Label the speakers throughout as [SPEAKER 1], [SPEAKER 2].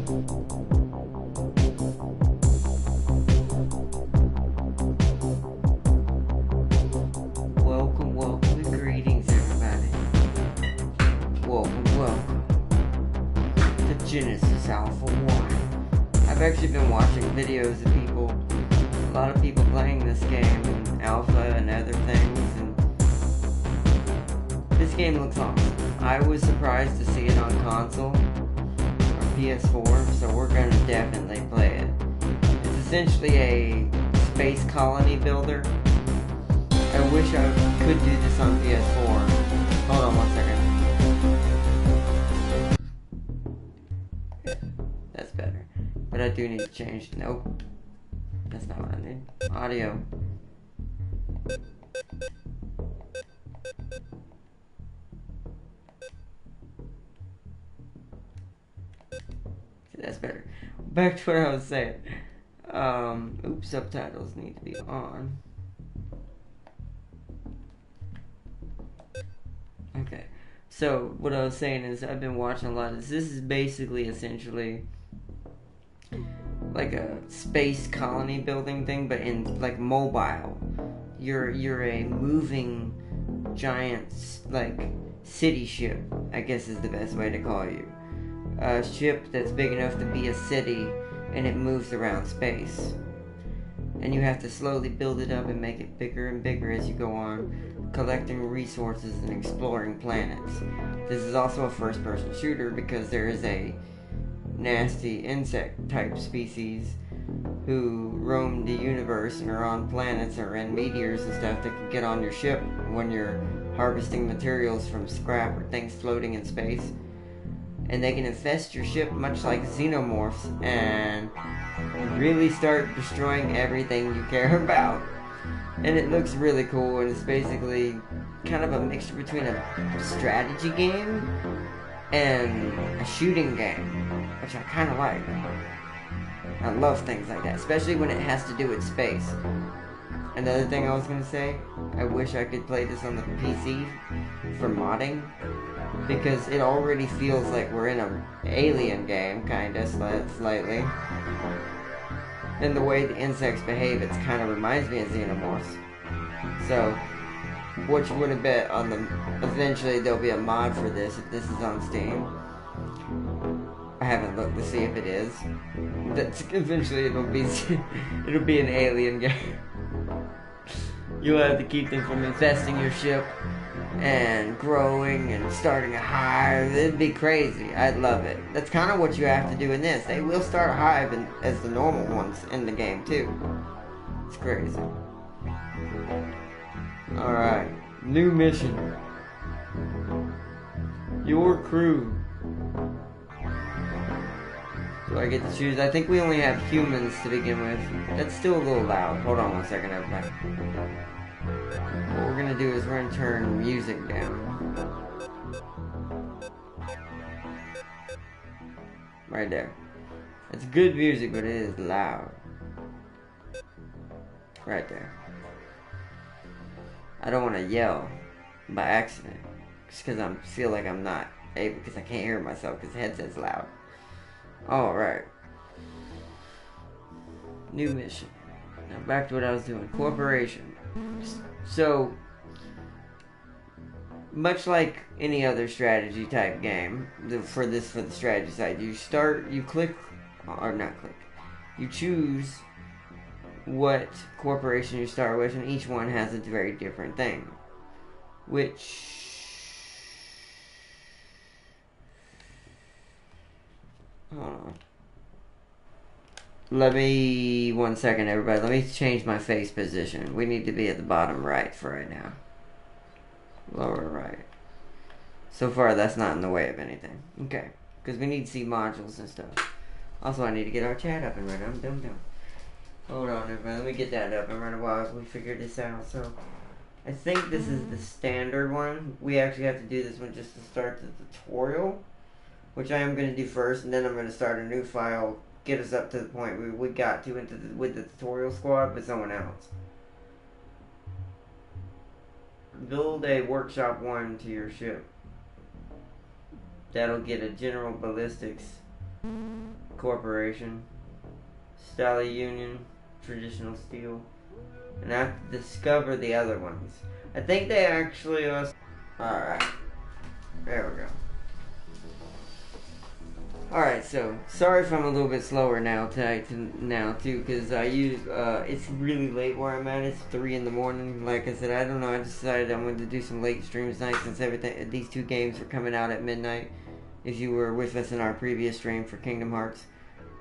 [SPEAKER 1] Welcome, and greetings, everybody. Welcome to Genesis Alpha 1. I've actually been watching videos of people, a lot of people playing this game in Alpha and other things, and this game looks awesome. I was surprised to see it on console, or PS4, so we're going to definitely play it. It's essentially a space colony builder. I wish I could do this on PS4. Hold on 1 second. That's better. But I do need to change. Nope. That's not what I need. Audio. That's better. Back to what I was saying. Oops, subtitles need to be on. Okay, so what I was saying is I've been watching a lot of this. This is basically essentially like a space colony building thing, but in like mobile. You're a moving giant like city ship, I guess is the best way to call you. A ship that's big enough to be a city, and it moves around space. And you have to slowly build it up and make it bigger and bigger as you go on, collecting resources and exploring planets. This is also a first-person shooter because there is a nasty insect-type species who roam the universe and are on planets or in meteors and stuff that can get on your ship when you're harvesting materials from scrap or things floating in space. And they can infest your ship much like xenomorphs and really start destroying everything you care about. And it looks really cool, and it's basically kind of a mixture between a strategy game and a shooting game, which I kind of like. I love things like that, especially when it has to do with space. Another thing I was going to say, I wish I could play this on the PC for modding, because it already feels like we're in an alien game, kinda, slightly. And the way the insects behave, it kind of reminds me of xenomorphs. So, what you would have bet on them, eventually there'll be a mod for this, if this is on Steam. I haven't looked to see if it is. That's, eventually it'll be an alien game. You'll have to keep them from infesting your ship and growing and starting a hive. It'd be crazy. I'd love it. That's kind of what you have to do in this. They will start a hive as the normal ones in the game too. It's crazy. Alright. New mission. Your crew. Do I get to choose? I think we only have humans to begin with. That's still a little loud. Hold on 1 second, everybody. What we're gonna do is we're gonna turn music down. Right there. It's good music, but it is loud. Right there. I don't want to yell by accident. Just because I feel like I'm not able, because I can't hear myself because the headset's loud. Alright. New mission. Now back to what I was doing. Corporation. So, much like any other strategy type game, for the strategy side, you choose what corporation you start with, and each one has a very different thing. Hold on. Let me, 1 second everybody, let me change my face position. We need to be at the bottom right for right now. Lower right. So far that's not in the way of anything. Okay. Because we need to see modules and stuff. Also I need to get our chat up and running. I'm dumb. Hold on everybody, let me get that up and run while we figure this out. So I think this is the standard one. We actually have to do this one just to start the tutorial, which I am going to do first, and then I'm going to start a new file, get us up to the point where we got to with the tutorial squad with someone else. Build a workshop 1 to your ship. That'll get a general ballistics Corporation, Stali Union, Traditional Steel, and I have to discover the other ones. I think they actually are. Alright, there we go. Alright, so sorry if I'm a little bit slower now too, because it's really late where I'm at. It's 3 in the morning. Like I said, I don't know. I decided I wanted to do some late streams tonight since these two games are coming out at midnight. If you were with us in our previous stream for Kingdom Hearts,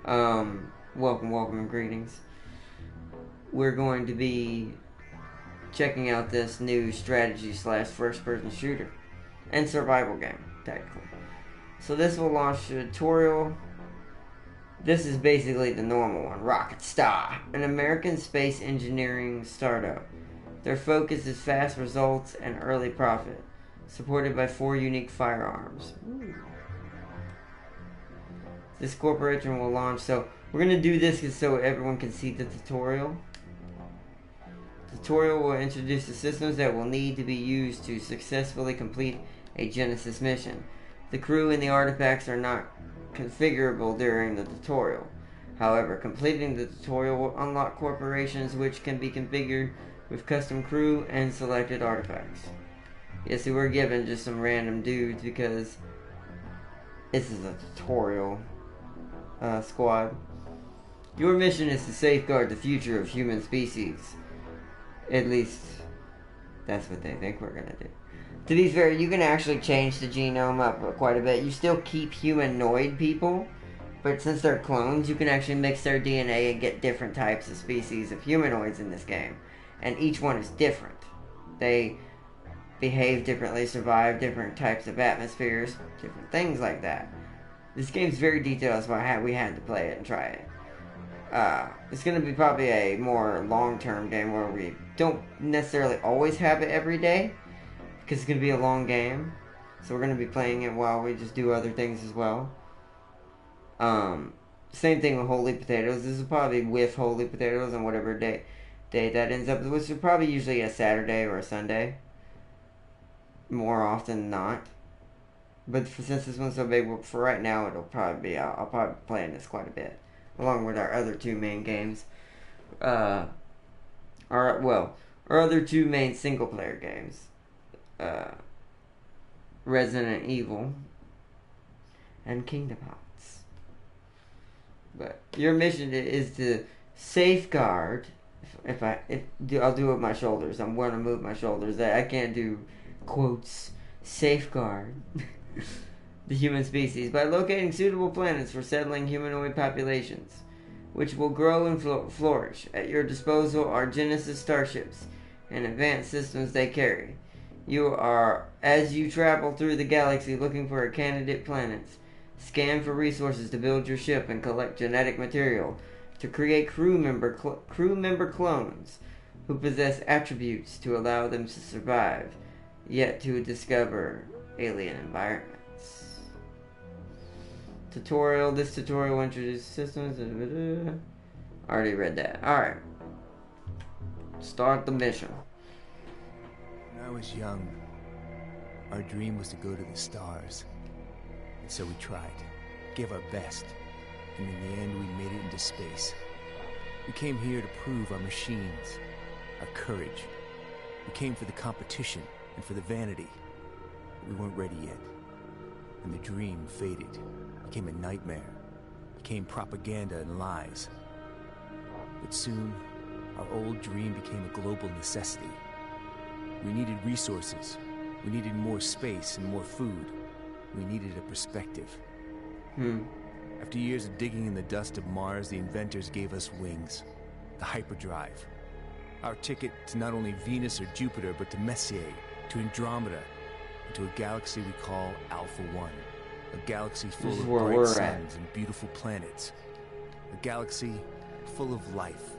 [SPEAKER 1] welcome and greetings. We're going to be checking out this new strategy / first person shooter and survival game, technically. So this will launch a tutorial. This is basically the normal one. Rocket Star, an American space engineering startup. Their focus is fast results and early profit, supported by 4 unique firearms. Ooh. This corporation will launch, so we're going to do this so everyone can see the tutorial. The tutorial will introduce the systems that will need to be used to successfully complete a Genesis mission. The crew and the artifacts are not configurable during the tutorial. However, completing the tutorial will unlock corporations which can be configured with custom crew and selected artifacts. Yeah, so we're given just some random dudes because this is a tutorial squad. Your mission is to safeguard the future of human species. At least, that's what they think we're gonna do. To be fair, you can actually change the genome up quite a bit. You still keep humanoid people, but since they're clones, you can actually mix their DNA and get different types of species of humanoids in this game. And each one is different. They behave differently, survive different types of atmospheres, different things like that. This game's very detailed, that's why we had to play it and try it. It's going to be probably a more long-term game where we don't necessarily always have it every day, because it's going to be a long game. So we're going to be playing it while we just do other things as well. Same thing with Holy Potatoes. This is probably with Holy Potatoes on whatever day that ends up, which is probably usually a Saturday or a Sunday. More often than not. But since this one's so big, for right now, it'll probably be, I'll probably be playing this quite a bit. Along with our other 2 main games. Our other 2 main single-player games. Resident Evil and Kingdom Hearts. But your mission is to safeguard. I'll do it with my shoulders. I'm going to move my shoulders. I can't do quotes. Safeguard the human species by locating suitable planets for settling humanoid populations, which will grow and flourish. At your disposal are Genesis starships and advanced systems they carry. As you travel through the galaxy looking for candidate planets, scan for resources to build your ship and collect genetic material to create crew member clones who possess attributes to allow them to survive, yet to discover alien environments. This tutorial introduces systems. I already read that. Alright. Start the mission.
[SPEAKER 2] When I was young, our dream was to go to the stars. And so we tried, gave our best, and in the end we made it into space. We came here to prove our machines, our courage. We came for the competition and for the vanity. But we weren't ready yet. And the dream faded, became a nightmare, became propaganda and lies. But soon, our old dream became a global necessity. We needed resources. We needed more space and more food. We needed a perspective. After years of digging in the dust of Mars, the inventors gave us wings. The hyperdrive. Our ticket to not only Venus or Jupiter, but to Messier, to Andromeda, and to a galaxy we call Alpha 1. A galaxy full of bright suns and beautiful planets. A galaxy full of life.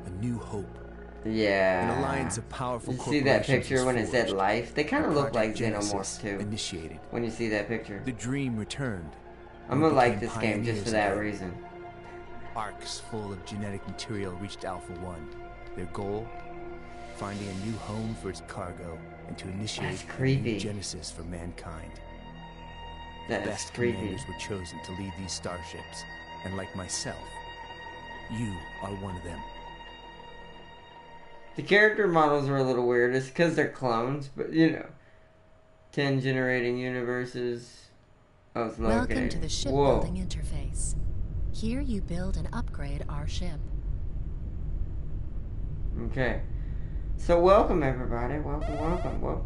[SPEAKER 2] A new hope.
[SPEAKER 1] Yeah.
[SPEAKER 2] An alliance of powerful corporations.
[SPEAKER 1] You see that picture when it said life? They kind of look like Xenomorphs too.
[SPEAKER 2] Initiated.
[SPEAKER 1] When you see that picture.
[SPEAKER 2] The dream returned.
[SPEAKER 1] I'm gonna like this game just for that reason.
[SPEAKER 2] Arcs full of genetic material reached Alpha 1. Their goal? Finding a new home for its cargo and to initiate a new Genesis for mankind. The
[SPEAKER 1] That's
[SPEAKER 2] best
[SPEAKER 1] creepy.
[SPEAKER 2] commanders were chosen to lead these starships, and like myself, you are one of them.
[SPEAKER 1] The character models are a little weird. It's because they're clones, but you know. 10 generating universes. Oh, it's located.
[SPEAKER 3] Welcome to the shipbuilding interface. Here you build and upgrade our ship.
[SPEAKER 1] Okay. So welcome everybody. Welcome. Well,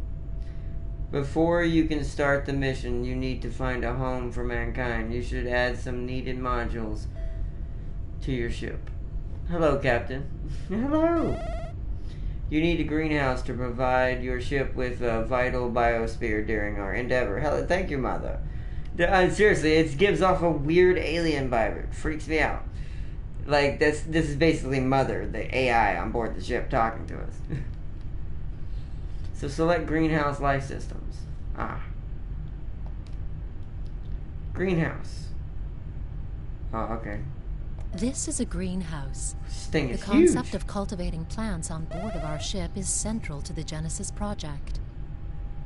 [SPEAKER 1] before you can start the mission, you need to find a home for mankind. You should add some needed modules to your ship. Hello, Captain. Hello. You need a greenhouse to provide your ship with a vital biosphere during our endeavor. Hello, thank you, Mother. Seriously, it gives off a weird alien vibe. It freaks me out. Like, this is basically Mother, the AI on board the ship, talking to us. So select greenhouse life systems. Greenhouse. Oh, okay.
[SPEAKER 3] This is a greenhouse.
[SPEAKER 1] This thing is
[SPEAKER 3] The concept
[SPEAKER 1] huge.
[SPEAKER 3] of cultivating plants on board of our ship is central to the Genesis project.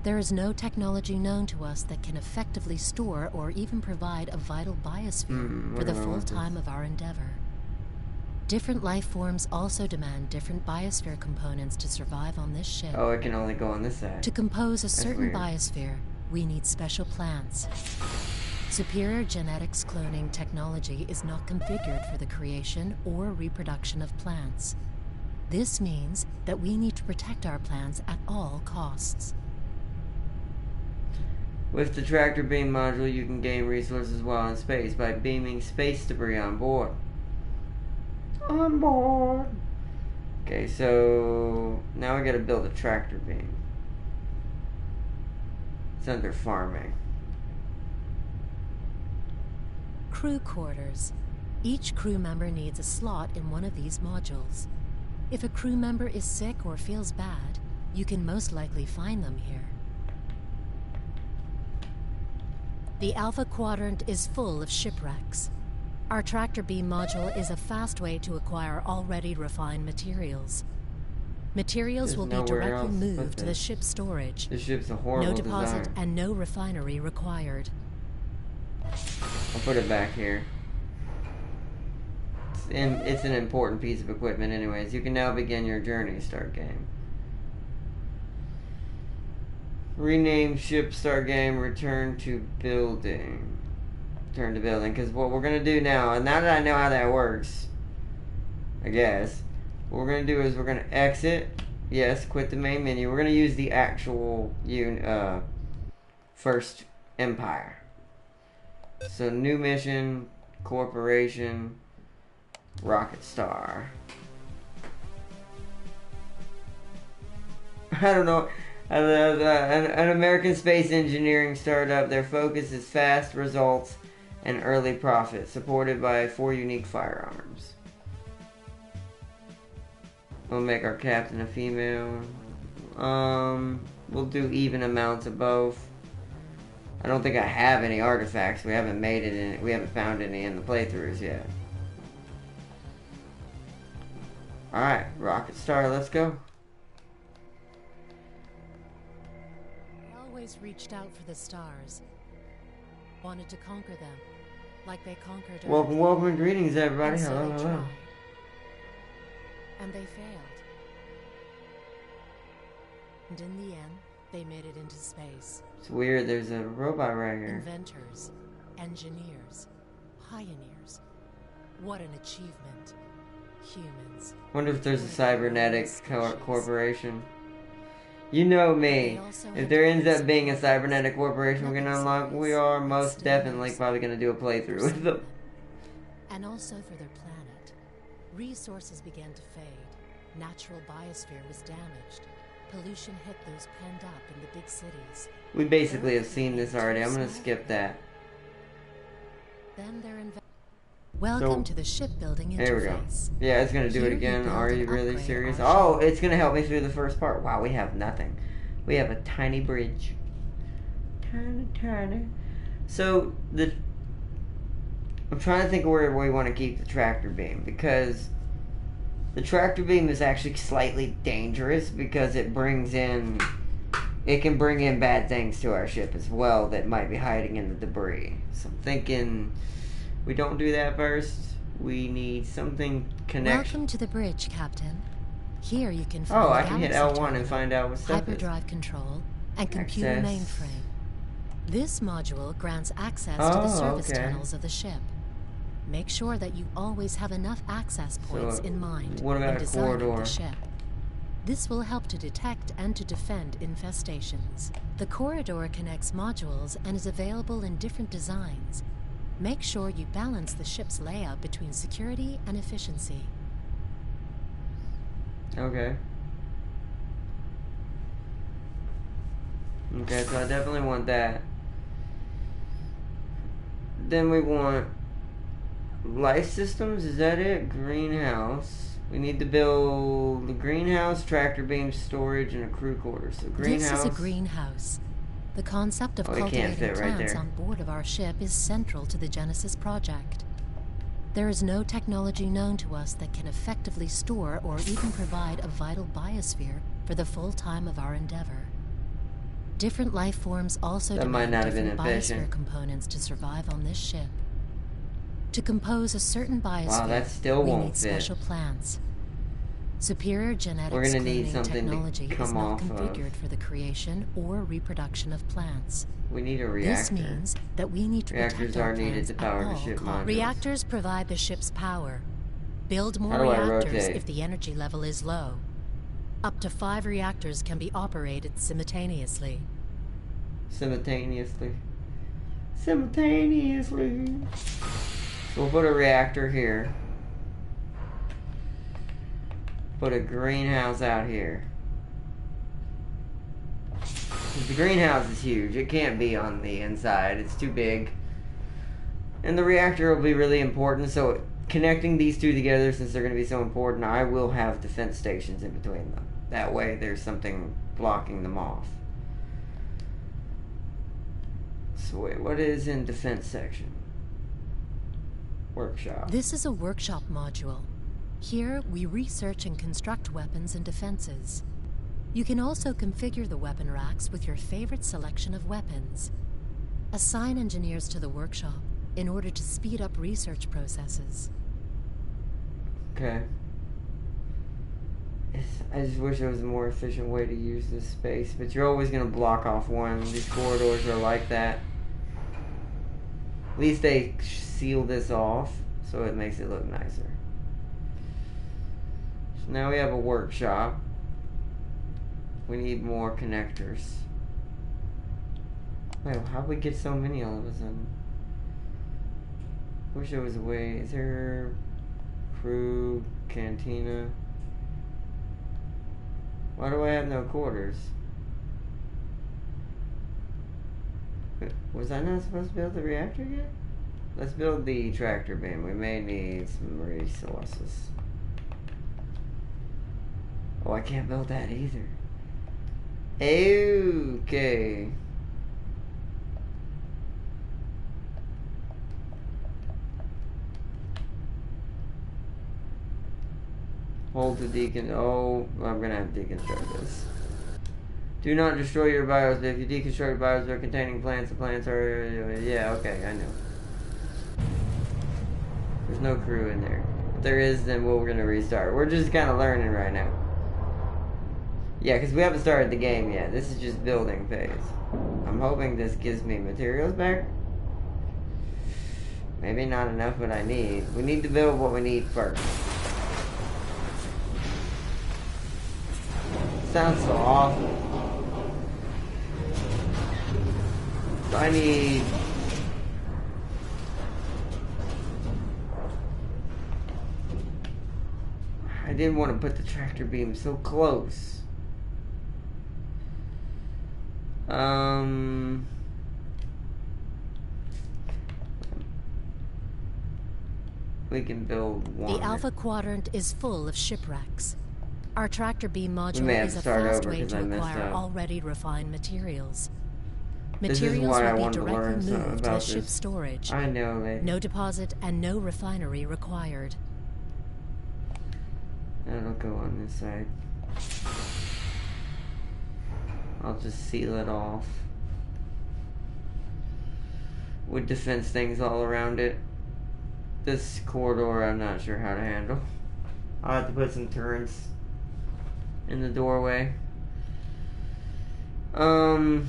[SPEAKER 3] There is no technology known to us that can effectively store or even provide a vital biosphere for the full time of our endeavor. Different life forms also demand different biosphere components to survive on this ship.
[SPEAKER 1] Oh, it can only go on this side.
[SPEAKER 3] To compose a certain
[SPEAKER 1] weird.
[SPEAKER 3] biosphere, we need special plants. Superior genetics cloning technology is not configured for the creation or reproduction of plants. This means that we need to protect our plants at all costs.
[SPEAKER 1] With the tractor beam module, you can gain resources while in space by beaming space debris on board. On board! Okay, so now we gotta build a tractor beam. It's under farming.
[SPEAKER 3] Crew quarters. Each crew member needs a slot in one of these modules. If a crew member is sick or feels bad, you can most likely find them here. The Alpha Quadrant is full of shipwrecks. Our tractor beam module is a fast way to acquire already refined materials. Materials will be
[SPEAKER 1] nowhere
[SPEAKER 3] directly
[SPEAKER 1] else to put
[SPEAKER 3] moved to the
[SPEAKER 1] this.
[SPEAKER 3] ship's storage.
[SPEAKER 1] This ship's a horrible
[SPEAKER 3] No deposit
[SPEAKER 1] design.
[SPEAKER 3] and no refinery required.
[SPEAKER 1] I'll put it back here. It's an important piece of equipment anyways. You can now begin your journey. Start game. Rename ship, start game, return to building. Return to building, because what we're going to do now, and now that I know how that works, I guess, what we're going to do is we're going to exit, yes, quit the main menu. We're going to use the actual first empire. So new mission, corporation, rocket star. I don't know. An American space engineering startup. Their focus is fast results and early profit, supported by 4 unique firearms. We'll make our captain a female. We'll do even amounts of both. I don't think I have any artifacts. We haven't made it in. We haven't found any in the playthroughs yet. All right, rocket star. Let's go.
[SPEAKER 3] I always reached out for the stars. Wanted to conquer them, like they conquered Earth.
[SPEAKER 1] Welcome, and greetings, everybody.
[SPEAKER 3] And so
[SPEAKER 1] Hello,
[SPEAKER 3] they
[SPEAKER 1] hello.
[SPEAKER 3] tried. And they failed. And in the end, they made it into space.
[SPEAKER 1] It's weird. There's a robot right here.
[SPEAKER 3] Inventors, engineers, pioneers. What an achievement. Humans.
[SPEAKER 1] Wonder if there's a cybernetic corporation. You know me. If there ends up being a cybernetic corporation we're gonna unlock, we are most definitely probably gonna do a playthrough with them.
[SPEAKER 3] And also for their planet. Resources began to fade. Natural biosphere was damaged. Pollution hit those penned up in the big cities.
[SPEAKER 1] We basically have seen this already. I'm gonna skip that.
[SPEAKER 3] Then their Welcome to the shipbuilding interface.
[SPEAKER 1] There we go. Yeah, it's gonna do
[SPEAKER 3] Here
[SPEAKER 1] it
[SPEAKER 3] you
[SPEAKER 1] again.
[SPEAKER 3] build
[SPEAKER 1] Are
[SPEAKER 3] and
[SPEAKER 1] you really
[SPEAKER 3] upgrade
[SPEAKER 1] serious?
[SPEAKER 3] our
[SPEAKER 1] Oh, it's gonna help me through the first part. Wow, we have nothing. We have a tiny bridge. Tiny. So I'm trying to think of where we want to keep the tractor beam, because the tractor beam is actually slightly dangerous because it brings in it can bring in bad things to our ship as well that might be hiding in the debris. So I'm thinking we don't do that first. We need something connection.
[SPEAKER 3] Welcome to the bridge, Captain. Here you can find
[SPEAKER 1] Oh,
[SPEAKER 3] the
[SPEAKER 1] I can hit
[SPEAKER 3] Galaxy
[SPEAKER 1] L1 and
[SPEAKER 3] Terminal,
[SPEAKER 1] find out what stuff is.
[SPEAKER 3] hyperdrive control, and computer
[SPEAKER 1] Access.
[SPEAKER 3] mainframe. This module grants access to the service tunnels of the ship. Make sure that you always have enough access points in mind
[SPEAKER 1] what about
[SPEAKER 3] when
[SPEAKER 1] a
[SPEAKER 3] designing
[SPEAKER 1] corridor?
[SPEAKER 3] the ship. This will help to detect and to defend infestations. The corridor connects modules and is available in different designs. Make sure you balance the ship's layout between security and efficiency.
[SPEAKER 1] Okay. Okay, so I definitely want that. Then we want life systems, is that it? Greenhouse. We need to build the greenhouse, tractor beam, storage, and a crew quarters. So greenhouse.
[SPEAKER 3] This is a greenhouse. The concept of cultivating plants on board of our ship is central to the Genesis project. There is no technology known to us that can effectively store or even provide a vital biosphere for the full time of our endeavor. Different life forms also demand different biosphere components to survive on this ship. To compose a certain biosphere, we need special plants. Superior genetics cloning technology is not configured for the creation or reproduction of plants.
[SPEAKER 1] We need a reactor.
[SPEAKER 3] This means that we need to protect our plants at all costs. Reactors provide the ship's power. Build more reactors if the energy level is low. Up to 5 reactors can be operated simultaneously.
[SPEAKER 1] Simultaneously. Simultaneously. So we'll put a reactor here. Put a greenhouse out here. The greenhouse is huge. It can't be on the inside. It's too big. And the reactor will be really important. So connecting these two together, since they're going to be so important, I will have defense stations in between them. That way there's something blocking them off. So wait, what is in defense section? Workshop.
[SPEAKER 3] This is a workshop module. Here, we research and construct weapons and defenses. You can also configure the weapon racks with your favorite selection of weapons. Assign engineers to the workshop in order to speed up research processes.
[SPEAKER 1] Okay. I just wish there was a more efficient way to use this space, but you're always going to block off one. These corridors are like that. At least they seal this off, so it makes it look nicer. So now we have a workshop. We need more connectors. Wait, how'd we get so many all of a sudden? Wish there was a way. Is there crew, cantina? Why do I have no quarters? Was I not supposed to build the reactor yet? Let's build the tractor beam. We may need some resources. Oh, I can't build that either. Okay. Hold the deacon. Oh, I'm gonna have to deconstruct this. Do not destroy your bios. If you deconstruct bios that are containing plants, the plants are. Yeah, okay, I know. There's no crew in there. If there is, then we're gonna restart. We're just kind of learning right now. Yeah, because we haven't started the game yet. This is just building phase. I'm hoping this gives me materials back. Maybe not enough, but I need. We need to build what we need first. Sounds so awful. So I need... I didn't want to put the tractor beam so close. We can build one.
[SPEAKER 3] The Alpha Quadrant is full of shipwrecks. Our tractor beam module is a fast way to acquire already refined materials. Materials will be directly moved to ship storage.
[SPEAKER 1] I know that.
[SPEAKER 3] No deposit and no refinery required.
[SPEAKER 1] That'll go on this side. I'll just seal it off with defense things all around it. This corridor, I'm not sure how to handle. I'll have to put some turrets in the doorway. So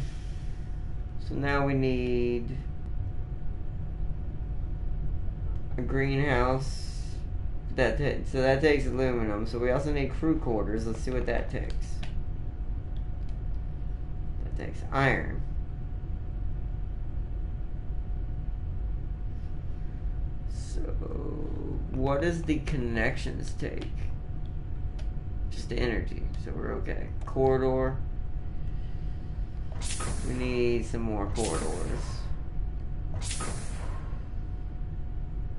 [SPEAKER 1] now we need a greenhouse. So that takes aluminum. So we also need crew quarters. Let's see what that takes. That takes iron. So what does the connections take? Just the energy. So we're okay. Corridor. We need some more corridors. I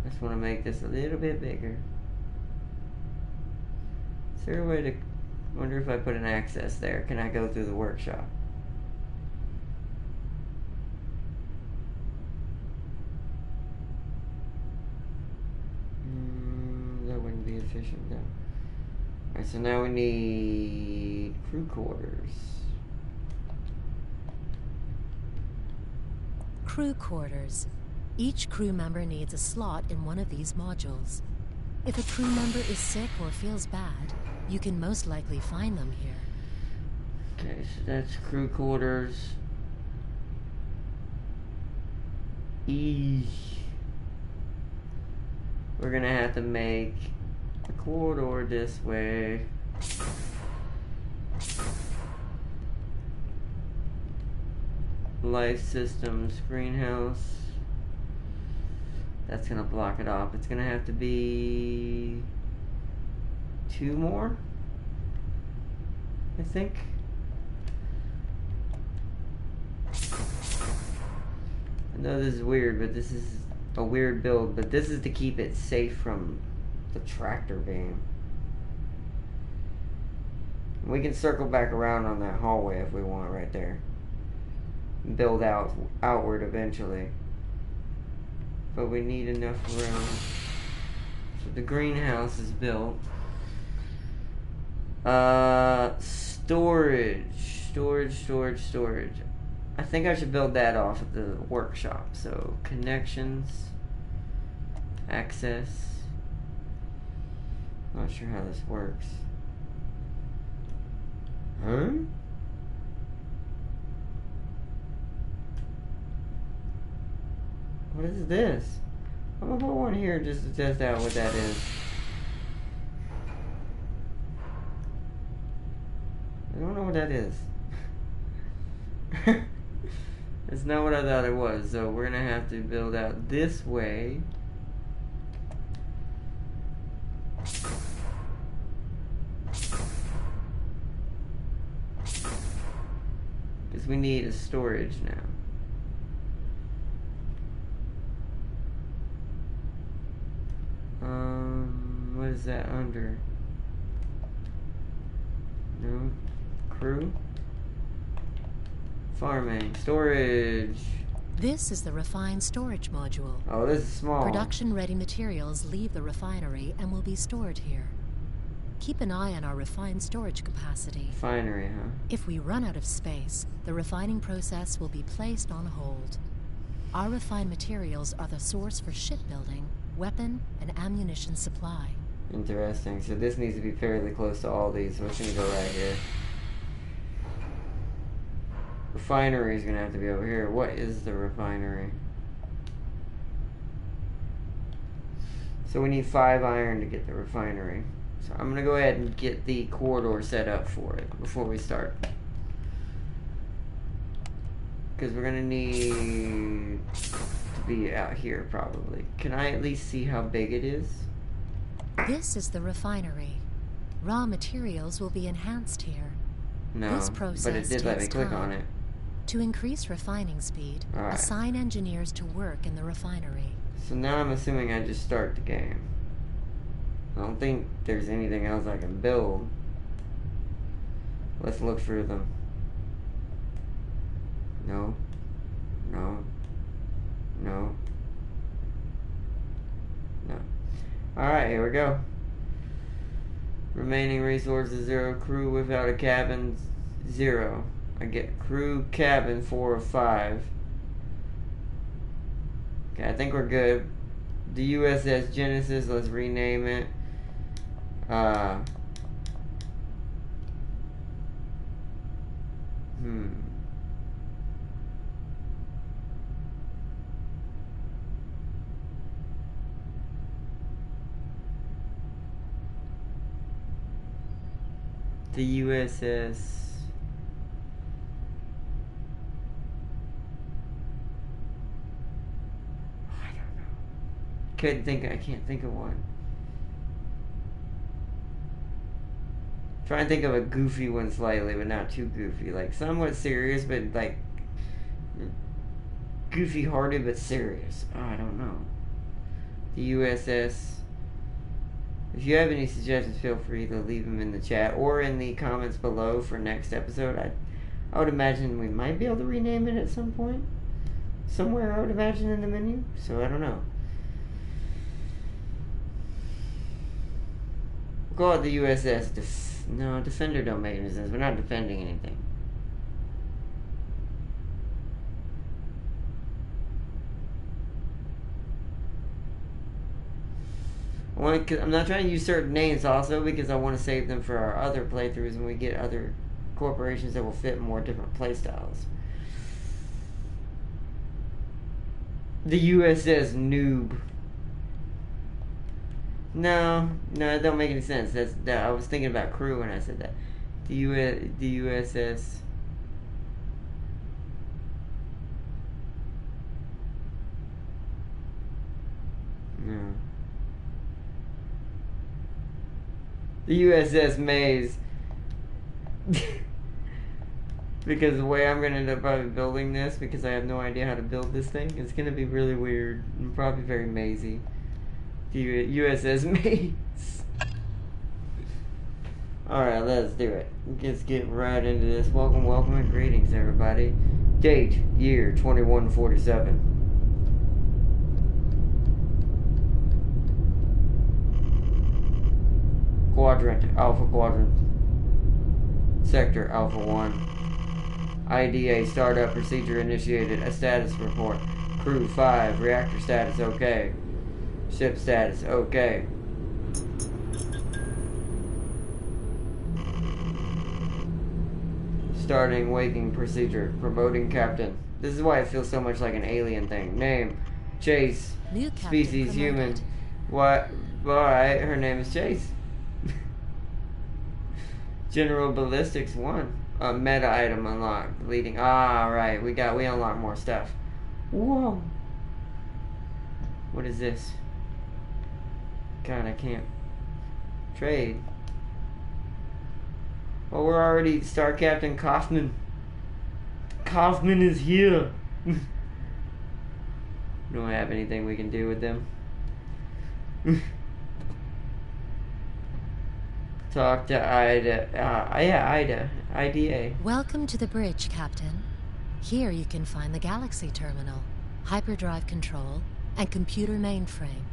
[SPEAKER 1] just want to make this a little bit bigger. Is there a way to... wonder if I put an access there, can I go through the workshop? That wouldn't be efficient though. Alright, so now we need crew quarters.
[SPEAKER 3] Crew quarters. Each crew member needs a slot in one of these modules. If a crew member is sick or feels bad, you can most likely find them here.
[SPEAKER 1] Okay, so that's crew quarters. We're gonna have to make a corridor this way. Life systems, greenhouse. That's gonna block it off. It's gonna have to be 2 more, I think. I know this is weird, but this is a weird build, but this is to keep it safe from the tractor beam. We can circle back around on that hallway if we want right there. Build outward eventually. But we need enough room. So the greenhouse is built. Storage. I think I should build that off at the workshop. So connections, access. Not sure how this works. Huh? What is this? I'm gonna put one here just to test out what that is. I don't know what that is. It's not what I thought it was, so we're gonna have to build out this way. Because we need a storage now. What is that under? No. Crew? Farming. Storage.
[SPEAKER 3] This is the refined storage module.
[SPEAKER 1] Oh, this is small.
[SPEAKER 3] Production-ready materials leave the refinery and will be stored here. Keep an eye on our refined storage capacity.
[SPEAKER 1] Refinery, huh?
[SPEAKER 3] If we run out of space, the refining process will be placed on hold. Our refined materials are the source for shipbuilding, weapon, and ammunition supply.
[SPEAKER 1] Interesting. So this needs to be fairly close to all these. So it's going to go right here. Refinery is going to have to be over here. What is the refinery? So we need 5 iron to get the refinery. So I'm going to go ahead and get the corridor set up for it before we start. Because we're going to need to be out here probably. Can I at least see how big it is?
[SPEAKER 3] This is the refinery. Raw materials will be enhanced here.
[SPEAKER 1] No,
[SPEAKER 3] This process
[SPEAKER 1] but it did let me
[SPEAKER 3] takes
[SPEAKER 1] click
[SPEAKER 3] time.
[SPEAKER 1] on it.
[SPEAKER 3] To increase refining speed,
[SPEAKER 1] Alright.
[SPEAKER 3] assign engineers to work in the refinery.
[SPEAKER 1] So now I'm assuming I just start the game. I don't think there's anything else I can build. Let's look through them. No. No. No. No. Alright, here we go. Remaining resources 0. Crew without a cabin 0. I get crew cabin 4 of 5. Okay, I think we're good. The USS Genesis, let's rename it. The USS. I don't know. I can't think of one. Try and think of a goofy one slightly, but not too goofy. Like somewhat serious, but like goofy hearted but serious. Oh, I don't know. The USS. If you have any suggestions, feel free to leave them in the chat or in the comments below for next episode. I would imagine we might be able to rename it at some point. Somewhere, I would imagine, in the menu. So, I don't know. We'll call it the USS. No, Defender don't make any sense. We're not defending anything. I'm not trying to use certain names also because I want to save them for our other playthroughs when we get other corporations that will fit more different playstyles. The USS Noob. No, it don't make any sense. I was thinking about crew when I said that. The USS. No. The USS Maze. Because the way I'm going to end up probably building this, because I have no idea how to build this thing, it's going to be really weird and probably very mazy. The USS Maze. Alright, let's do it. Let's get right into this. Welcome, and greetings, everybody. Date, year 2147. Quadrant, Alpha Quadrant. Sector, Alpha 1. IDA, startup procedure initiated. A status report. Crew 5, reactor status okay. Ship status okay. Starting waking procedure. Promoting captain. This is why it feels so much like an alien thing. Name, Chase. Species, human. What? Alright, her name is Chase. General Ballistics 1. A meta item unlocked. Leading. Right. We unlocked more stuff. Whoa. What is this? God, I can't. Trade. Well, we're already Star Captain Kaufman. Kaufman is here. Don't have anything we can do with them. Talk to Ida. IDA.
[SPEAKER 3] Welcome to the bridge, Captain. Here you can find the Galaxy Terminal, hyperdrive control, and computer mainframe.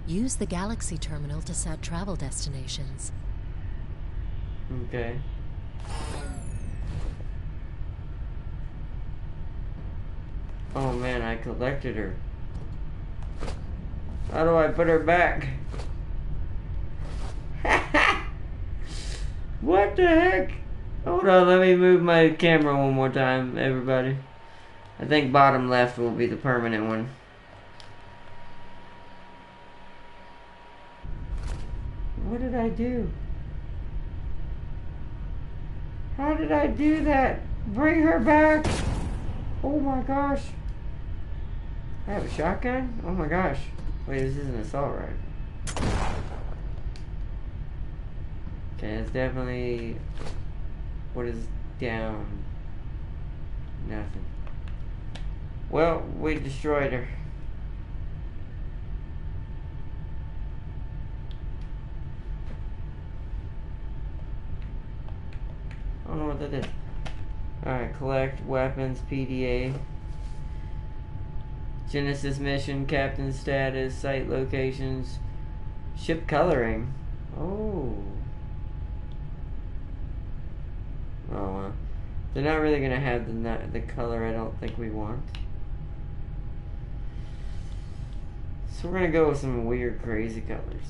[SPEAKER 3] Use the Galaxy Terminal to set travel destinations.
[SPEAKER 1] Okay. Oh man, I collected her. How do I put her back? What the heck? Hold on, let me move my camera one more time, everybody. I think bottom left will be the permanent one. What did I do? How did I do that? Bring her back! Oh my gosh. I have a shotgun? Oh my gosh. Wait, this is an assault rifle. Okay, it's definitely... What is down? Nothing. Well, we destroyed her. I don't know what that is. Alright, collect weapons, PDA. Genesis mission, captain status, site locations, ship coloring. Oh. Oh, They're not really gonna have the color I don't think we want. So we're gonna go with some weird, crazy colors.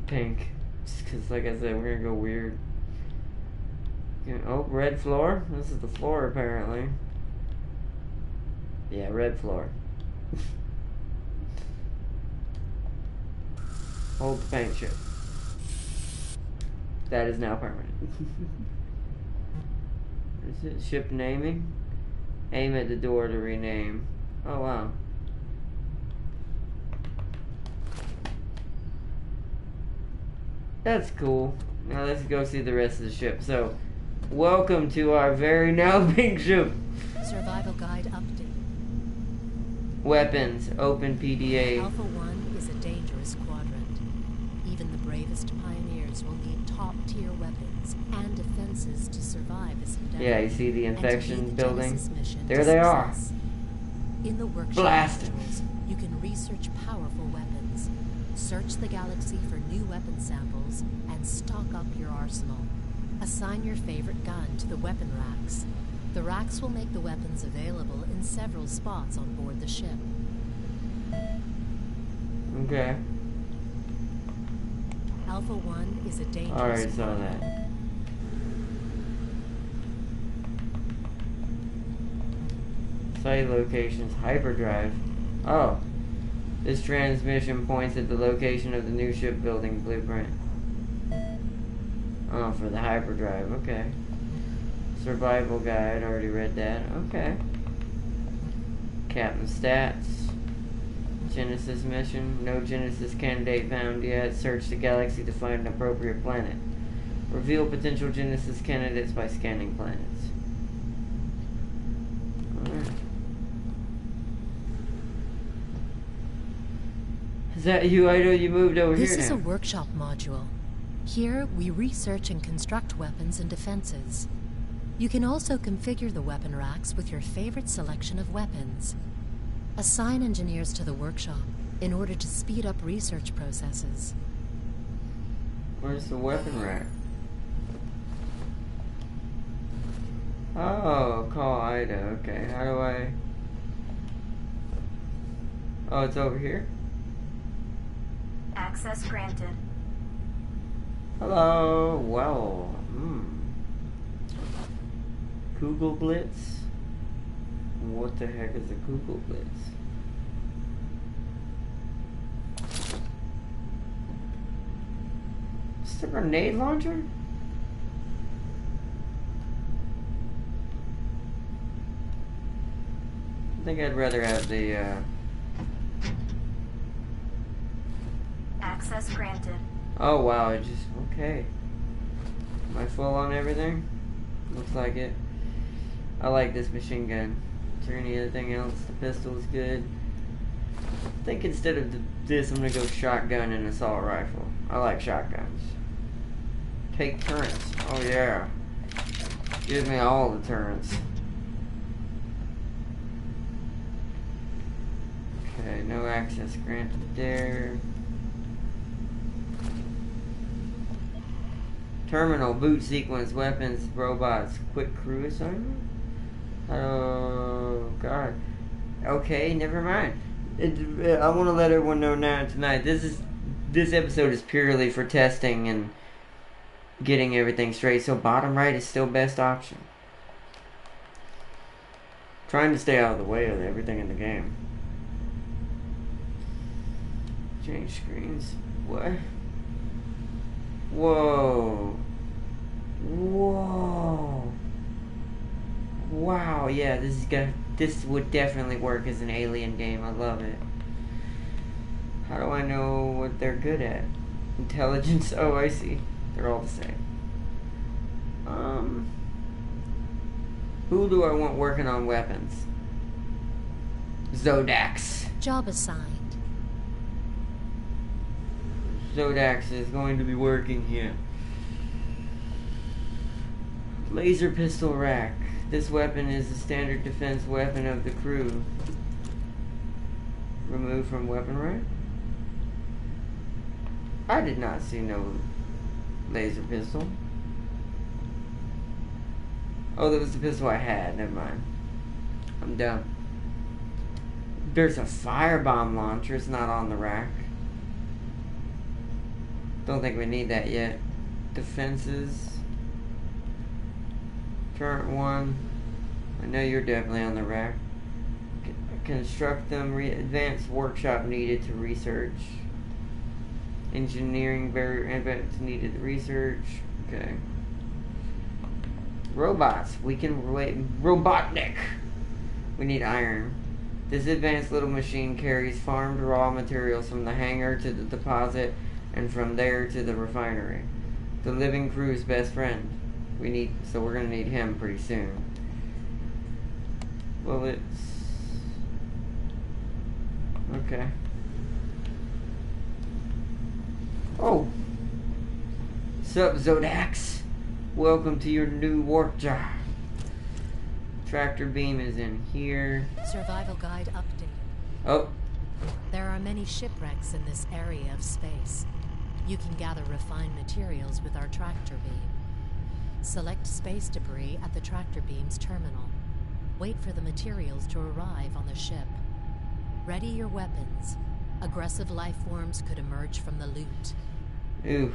[SPEAKER 1] Pink. Just because, like I said, we're gonna go weird. Oh, red floor? This is the floor, apparently. Yeah, red floor. Hold the paint chip. That is now permanent. Is it ship naming? Aim at the door to rename. Oh, wow. That's cool. Now let's go see the rest of the ship. So, welcome to our very now pink ship.
[SPEAKER 3] Survival guide update.
[SPEAKER 1] Weapons. Open PDA.
[SPEAKER 3] Alpha 1 is a dangerous quadrant. Even the bravest pioneers will need top-tier weapons and defenses to survive this endeavor.
[SPEAKER 1] Yeah, you see the infection building? There they are.
[SPEAKER 3] In the workshop
[SPEAKER 1] Blast.
[SPEAKER 3] modules, you can research powerful weapons, search the galaxy for new weapon samples, and stock up your arsenal. Assign your favorite gun to the weapon racks. The racks will make the weapons available in several spots on board the ship.
[SPEAKER 1] Okay.
[SPEAKER 3] Alpha 1 is a dangerous
[SPEAKER 1] Alright, saw
[SPEAKER 3] quadrant.
[SPEAKER 1] that. Site locations, hyperdrive. Oh. This transmission points at the location of the new shipbuilding blueprint. Oh, for the hyperdrive, okay. Survival guide, already read that. Okay. Captain stats. Genesis mission. No Genesis candidate found yet. Search the galaxy to find an appropriate planet. Reveal potential Genesis candidates by scanning planets. Alright. Is that you, Ido? You moved over here now.
[SPEAKER 3] This is a workshop module. Here, we research and construct weapons and defenses. You can also configure the weapon racks with your favorite selection of weapons. Assign engineers to the workshop in order to speed up research processes.
[SPEAKER 1] Where's the weapon rack? Oh, call Ida. Okay, how do I... Oh, it's over here?
[SPEAKER 4] Access granted.
[SPEAKER 1] Hello. Well, Google Blitz? What the heck is a Google Blitz? Is it a grenade launcher? I think I'd rather have the,
[SPEAKER 4] Access granted.
[SPEAKER 1] Oh wow, it just... Okay. Am I full on everything? Looks like it. I like this machine gun. Is there anything else? The pistol is good. I think instead of this, I'm gonna go shotgun and assault rifle. I like shotguns. Take turrets. Oh yeah. Give me all the turrets. Okay, no access granted there. Terminal, boot sequence, weapons, robots, quick crew assignment? Oh, God. Okay, never mind. I want to let everyone know now tonight, this episode is purely for testing and getting everything straight, so bottom right is still best option. Trying to stay out of the way of everything in the game. Change screens. What? Whoa. Whoa. Wow, yeah, this would definitely work as an Alien game. I love it. How do I know what they're good at? Intelligence? Oh, I see. They're all the same. Who do I want working on weapons? Zodax.
[SPEAKER 3] Job assigned.
[SPEAKER 1] Zodax is going to be working here. Laser pistol rack. This weapon is the standard defense weapon of the crew. Removed from weapon rack? I did not see no laser pistol. Oh, that was the pistol I had. Never mind. I'm dumb. There's a firebomb launcher. It's not on the rack. Don't think we need that yet. Defenses. Turret 1. I know you're definitely on the rack. Construct them. Advanced workshop needed to research. Engineering advanced needed to research. Okay. Robots. We can wait. Robotnik. We need iron. This advanced little machine carries farmed raw materials from the hangar to the deposit and from there to the refinery. The living crew's best friend. So we're gonna need him pretty soon. Well, it's okay. Oh, sup, Zodax? Welcome to your new work job. Tractor beam is in here.
[SPEAKER 3] Survival guide updated.
[SPEAKER 1] Oh.
[SPEAKER 3] There are many shipwrecks in this area of space. You can gather refined materials with our tractor beam. Select space debris at the tractor beam's terminal. Wait for the materials to arrive on the ship. Ready your weapons. Aggressive life forms could emerge from the loot.
[SPEAKER 1] Oof.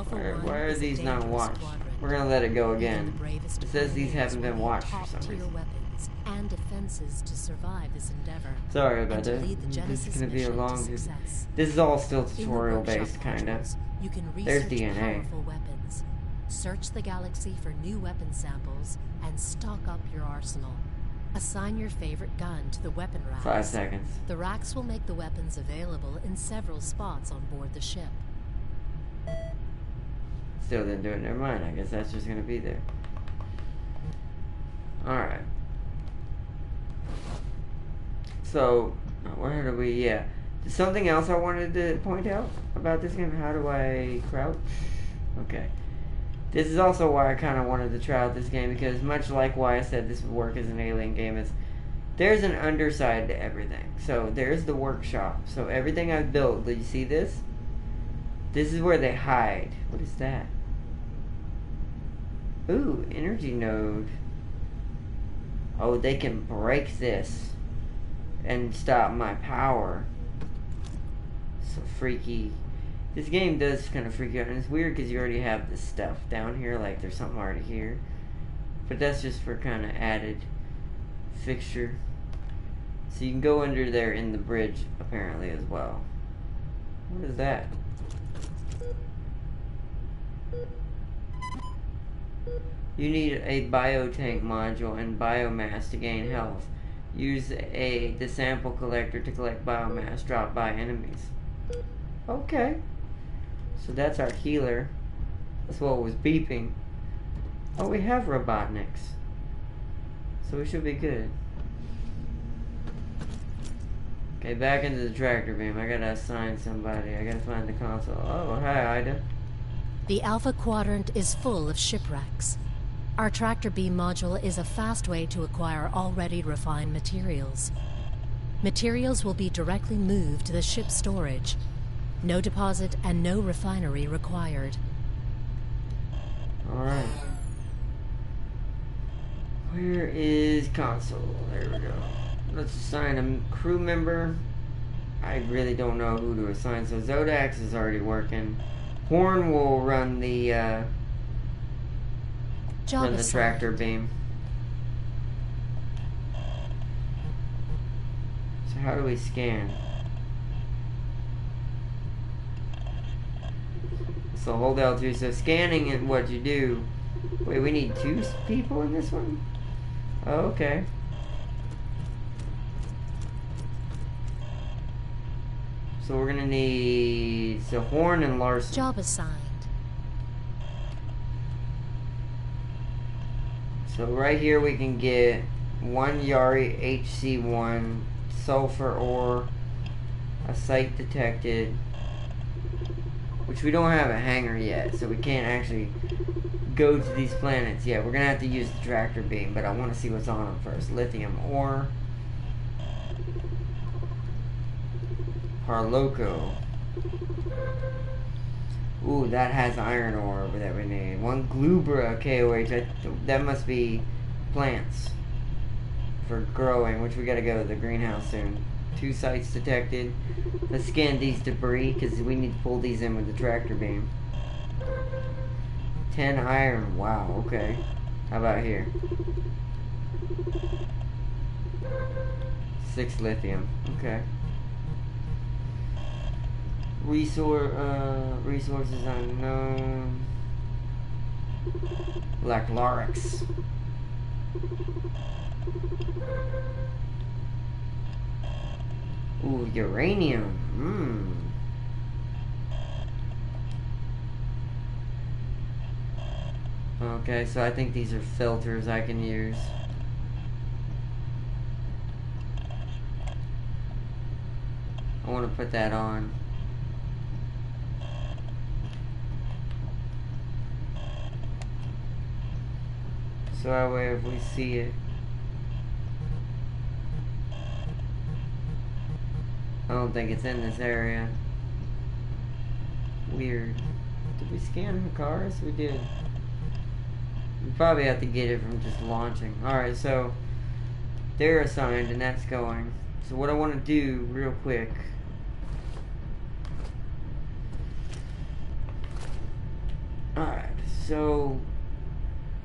[SPEAKER 1] Why are these not watched? We're gonna let it go again. It says these haven't been watched for some reason.
[SPEAKER 3] Weapons and defenses to survive this endeavor.
[SPEAKER 1] Sorry about that. This is gonna be a long. This is all still tutorial based, kinda.
[SPEAKER 3] You can
[SPEAKER 1] There's
[SPEAKER 3] research
[SPEAKER 1] DNA.
[SPEAKER 3] powerful weapons. Search the galaxy for new weapon samples and stock up your arsenal. Assign your favorite gun to the weapon racks.
[SPEAKER 1] 5 seconds.
[SPEAKER 3] The racks will make the weapons available in several spots on board the ship.
[SPEAKER 1] Still didn't do it. Never mind. I guess that's just gonna be there. Alright. So, where do we... Yeah. Something else I wanted to point out about this game. How do I crouch? Okay. This is also why I kind of wanted to try out this game, because much like why I said this would work as an Alien game, is there's an underside to everything. So there's the workshop. So everything I've built, do you see this? This is where they hide. What is that? Ooh, energy node. Oh, they can break this and stop my power. So freaky. This game does kind of freak you out, and it's weird because you already have this stuff down here, like there's something already here. But that's just for kind of added fixture. So you can go under there in the bridge, apparently, as well. What is that? You need a biotank module and biomass to gain health. Use the sample collector to collect biomass dropped by enemies. Okay. So that's our healer. That's what was beeping. Oh, we have Robotniks. So we should be good. Okay, back into the tractor beam. I gotta assign somebody. I gotta find the console. Oh, hi, Ida.
[SPEAKER 3] The Alpha Quadrant is full of shipwrecks. Our tractor beam module is a fast way to acquire already refined materials. Materials will be directly moved to the ship's storage. No deposit and no refinery required.
[SPEAKER 1] Alright. Where is console? There we go. Let's assign a crew member. I really don't know who to assign. So Zodax is already working. Horn will run the tractor beam. So how do we scan? So hold L2. So scanning is what you do. Wait, we need 2 people in this one? Oh, okay. So we're gonna need Horn and Larson.
[SPEAKER 3] Job assigned.
[SPEAKER 1] So right here we can get 1 Yari HC1, sulfur ore, a site detected, which we don't have a hangar yet, so we can't actually go to these planets. Yeah, we're gonna have to use the tractor beam, but I want to see what's on them first. Lithium ore. Harloco. Ooh, that has iron ore over that we need. One Glubra KOH. That must be plants for growing, which we gotta go to the greenhouse soon. 2 sites detected. Let's scan these debris because we need to pull these in with the tractor beam. 10 iron. Wow, okay. How about here? 6 lithium. Okay. Resources unknown. Lachlorix. Ooh, uranium. Okay, so I think these are filters I can use. I want to put that on. So that way if we see it. I don't think it's in this area. Weird. Did we scan her cars? We did. We probably have to get it from just launching. Alright, so they're assigned and that's going. So what I want to do real quick. Alright, so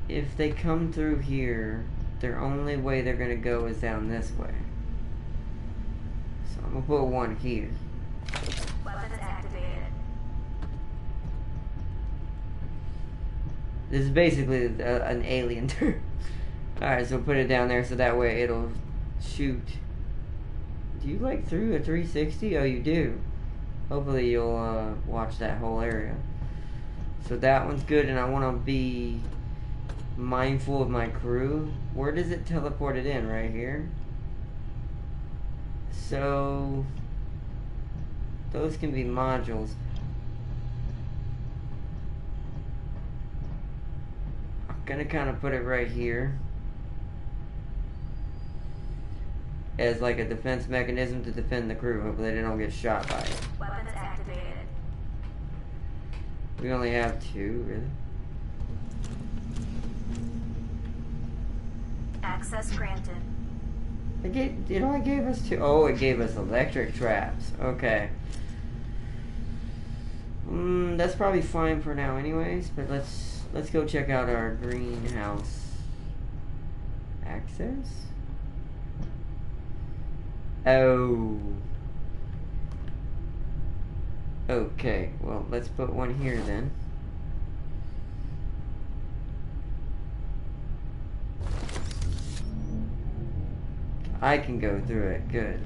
[SPEAKER 1] if they come through here, their only way they're going to go is down this way. So I'm going to put one here.
[SPEAKER 4] Weapons activated.
[SPEAKER 1] This is basically an alien turret. Alright, so put it down there so that way it'll shoot. Do you like through a 360? Oh, you do. Hopefully you'll watch that whole area. So that one's good, and I want to be mindful of my crew. Where does it teleport it in? Right here. So those can be modules. I'm gonna kind of put it right here as like a defense mechanism to defend the crew. Hopefully they don't get shot by it.
[SPEAKER 4] Weapons activated.
[SPEAKER 1] We only have 2, really.
[SPEAKER 4] Access granted.
[SPEAKER 1] It only gave us 2. Oh, it gave us electric traps. Okay. That's probably fine for now, anyways. But let's go check out our greenhouse. Access. Oh. Okay. Well, let's put one here then. I can go through it. Good.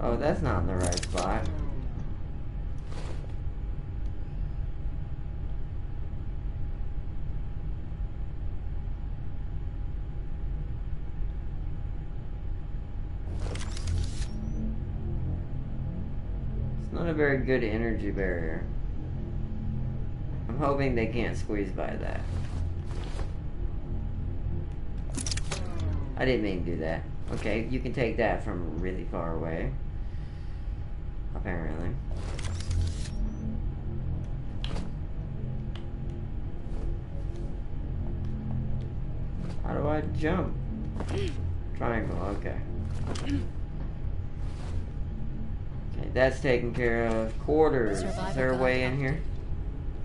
[SPEAKER 1] Oh, that's not in the right spot. It's not a very good energy barrier. I'm hoping they can't squeeze by that. I didn't mean to do that. Okay, you can take that from really far away. Apparently. How do I jump? Triangle, okay. Okay, that's taken care of. Quarters. Is there a way in here?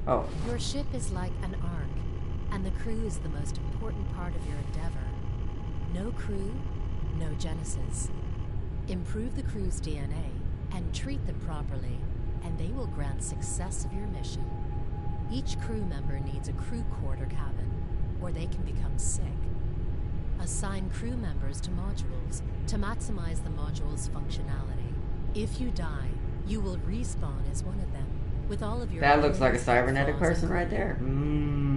[SPEAKER 1] Oh.
[SPEAKER 3] Your ship is like an ark, and the crew is the most important part of your endeavor. No crew, no Genesis. Improve the crew's DNA and treat them properly, and they will grant success of your mission. Each crew member needs a crew quarter cabin, or they can become sick. Assign crew members to modules to maximize the module's functionality. If you die, you will respawn as one of them, with all of your...
[SPEAKER 1] That looks like a cybernetic person right there.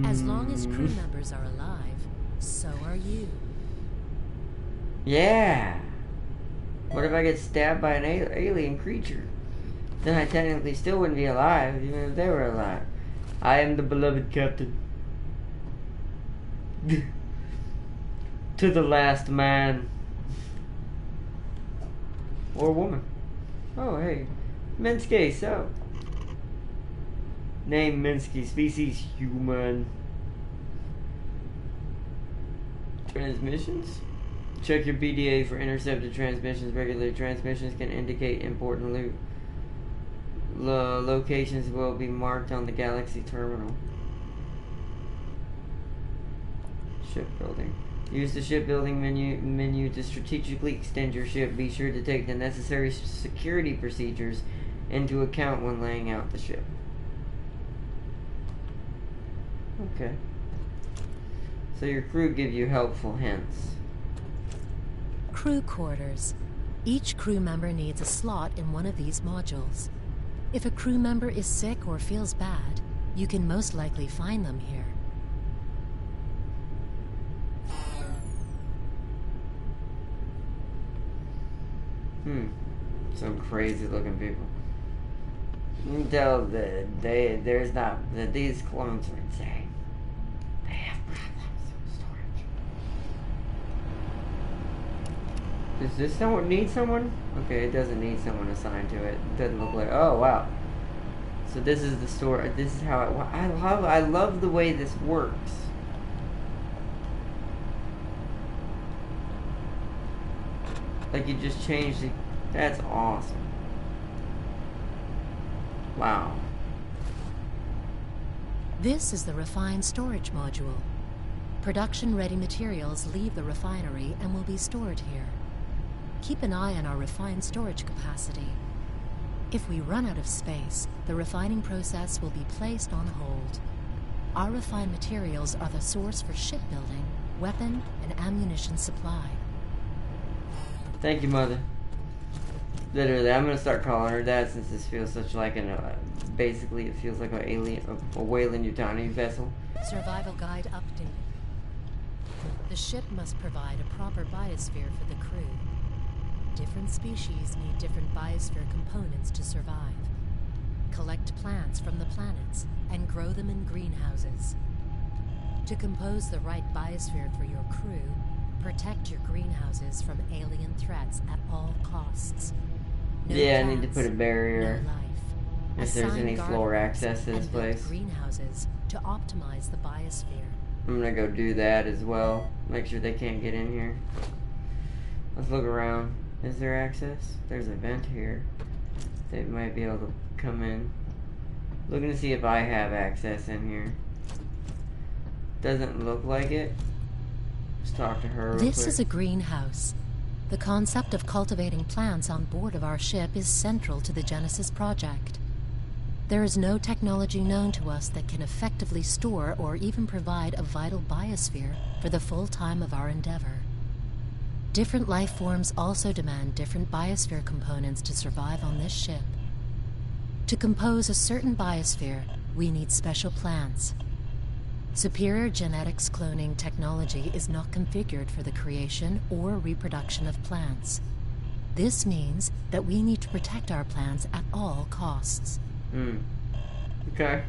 [SPEAKER 3] As long as crew members are alive, so are you.
[SPEAKER 1] Yeah. What if I get stabbed by an alien creature? then I technically still wouldn't be alive, even if they were alive. I am the beloved captain. To the last man. Or woman. Oh, hey. Minsky, so. Name Minsky, species human. Transmissions? Check your BDA for intercepted transmissions. Regular transmissions can indicate important locations will be marked on the Galaxy terminal. Shipbuilding. Use the shipbuilding menu to strategically extend your ship. Be sure to take the necessary security procedures into account when laying out the ship. Okay. So your crew give you helpful hints.
[SPEAKER 3] Crew quarters. Each crew member needs a slot in one of these modules. If a crew member is sick or feels bad, you can most likely find them here.
[SPEAKER 1] Some crazy looking people. You can tell that these clones are insane. They have problems with storage. Does this need someone? Okay, it doesn't need someone assigned to it. It doesn't look like. Oh wow. So this is the store. This is how I love the way this works. Like you just changed the. That's awesome. Wow.
[SPEAKER 3] This is the refined storage module. Production-ready materials leave the refinery and will be stored here. Keep an eye on our refined storage capacity. If we run out of space, the refining process will be placed on hold. Our refined materials are the source for shipbuilding, weapon, and ammunition supply.
[SPEAKER 1] Thank you, Mother. Literally, I'm gonna start calling her that since this feels such like basically it feels like a Weyland-Yutani vessel.
[SPEAKER 3] Survival guide updated. The ship must provide a proper biosphere for the crew. Different species need different biosphere components to survive. Collect plants from the planets and grow them in greenhouses. To compose the right biosphere for your crew, protect your greenhouses from alien threats at all costs. No
[SPEAKER 1] yeah,
[SPEAKER 3] plants,
[SPEAKER 1] I need to put a barrier
[SPEAKER 3] no life.
[SPEAKER 1] if there's
[SPEAKER 3] Assign
[SPEAKER 1] any floor
[SPEAKER 3] gardeners
[SPEAKER 1] access to this
[SPEAKER 3] and build
[SPEAKER 1] place.
[SPEAKER 3] greenhouses to optimize the biosphere.
[SPEAKER 1] I'm gonna go do that as well. Make sure they can't get in here. Let's look around. Is there access? There's a vent here. They might be able to come in. Looking to see if I have access in here. Doesn't look like it. Let's talk to her real
[SPEAKER 3] This
[SPEAKER 1] quick.
[SPEAKER 3] is a greenhouse. The concept of cultivating plants on board of our ship is central to the Genesis project. There is no technology known to us that can effectively store or even provide a vital biosphere for the full time of our endeavor. Different life forms also demand different biosphere components to survive on this ship. To compose a certain biosphere, we need special plants. Superior genetics cloning technology is not configured for the creation or reproduction of plants. This means that we need to protect our plants at all costs.
[SPEAKER 1] Okay.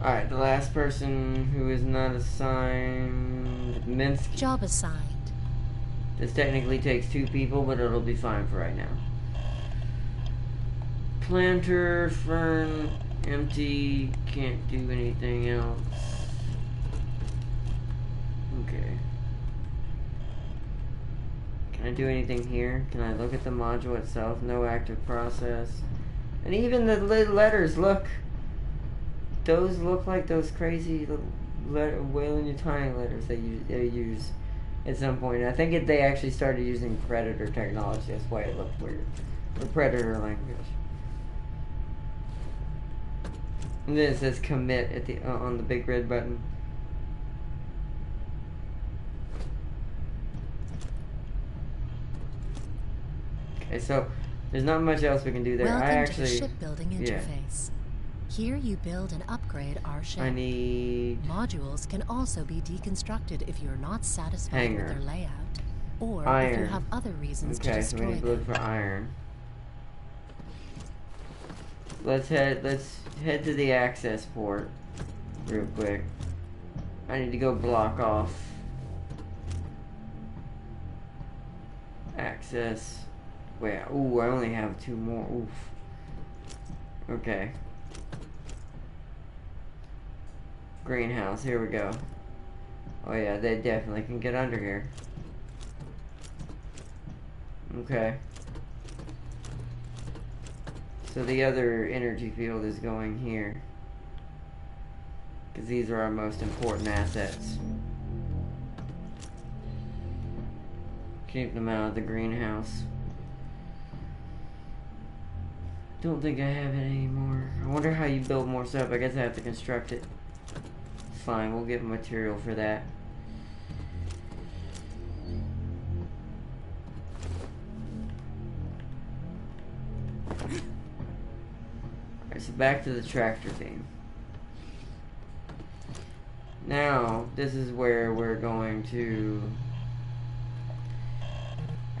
[SPEAKER 1] Alright, the last person who is not assigned... Minsky.
[SPEAKER 3] Job assigned.
[SPEAKER 1] This technically takes 2 people, but it'll be fine for right now. Planter, fern, empty, can't do anything else. Okay. Can I do anything here? Can I look at the module itself? No active process. And even the letters, look! Those look like those crazy little Weyland-Yutani letters they use at some point. I think they actually started using Predator technology. That's why it looked weird. The Predator language. And then it says commit at the on the big red button. Okay, so there's not much else we can do there.
[SPEAKER 3] Welcome to the shipbuilding
[SPEAKER 1] yeah.
[SPEAKER 3] interface. Here you build and upgrade our ship.
[SPEAKER 1] I need
[SPEAKER 3] Modules can also be deconstructed if you're not satisfied
[SPEAKER 1] Hangar.
[SPEAKER 3] with their layout, or if
[SPEAKER 1] Iron.
[SPEAKER 3] you have other reasons to
[SPEAKER 1] Okay, so we
[SPEAKER 3] destroy
[SPEAKER 1] need to look
[SPEAKER 3] them.
[SPEAKER 1] for iron. Let's head to the access port real quick. I need to go block off access. Wait, ooh, I only have 2 more. Oof. Okay. Greenhouse, here we go. Oh yeah, they definitely can get under here. Okay. So the other energy field is going here. Because these are our most important assets. Keep them out of the greenhouse. Don't think I have it anymore. I wonder how you build more stuff. I guess I have to construct it. Fine, we'll get material for that. Alright, so back to the tractor beam. Now, this is where we're going to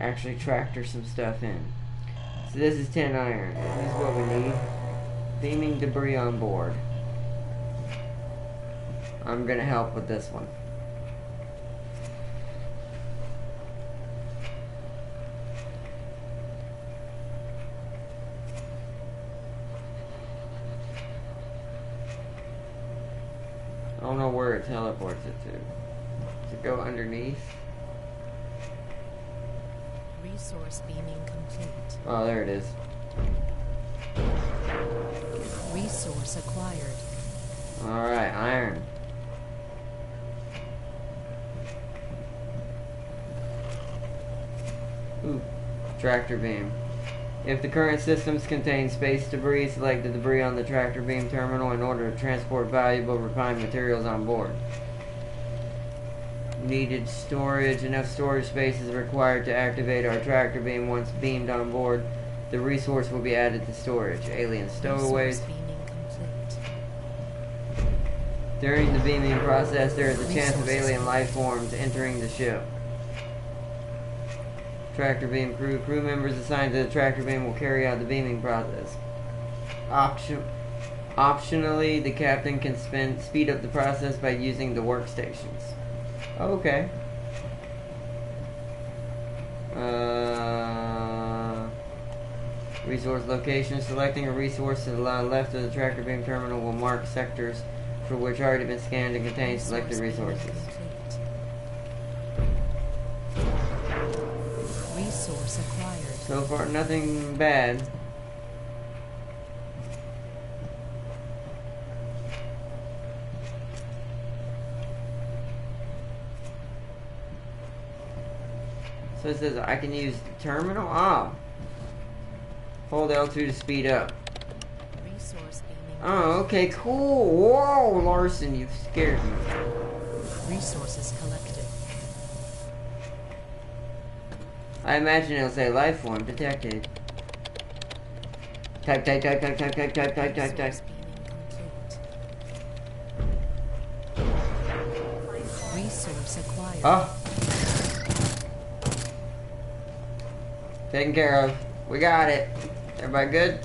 [SPEAKER 1] actually tractor some stuff in. So this is 10 iron. This is what we need. Beaming debris on board. I'm gonna help with this one. I don't know where it teleports it to. Does it go underneath?
[SPEAKER 3] Resource beaming complete.
[SPEAKER 1] Oh, there it is.
[SPEAKER 3] Resource acquired.
[SPEAKER 1] Alright, iron. Ooh, tractor beam. If the current systems contain space debris, select the debris on the tractor beam terminal in order to transport valuable refined materials on board. Needed storage. Enough storage space is required to activate our tractor beam. Once beamed on board, the resource will be added to storage. Alien stowaways.
[SPEAKER 3] Resource beaming complete.
[SPEAKER 1] During the beaming process, there is a chance of
[SPEAKER 3] Resources.
[SPEAKER 1] alien life forms entering the ship. Tractor beam crew. Crew members assigned to the tractor beam will carry out the beaming process. Optionally, the captain can speed up the process by using the workstations. Okay. Resource location. Selecting a resource to the left of the tractor beam terminal will mark sectors for which already been scanned and contain selected
[SPEAKER 3] Resource
[SPEAKER 1] resources.
[SPEAKER 3] beaming complete. Resource acquired.
[SPEAKER 1] So far, nothing bad. So it says I can use the terminal? Oh. Hold L2 to speed up.
[SPEAKER 3] Resource beaming.
[SPEAKER 1] Oh, okay, cool. Whoa, Larson, you scared me.
[SPEAKER 3] Resources collected.
[SPEAKER 1] I imagine it'll say life form detected. Type.
[SPEAKER 3] Resource beaming complete. Resource acquired.
[SPEAKER 1] Oh. Taken care of. We got it. Everybody good?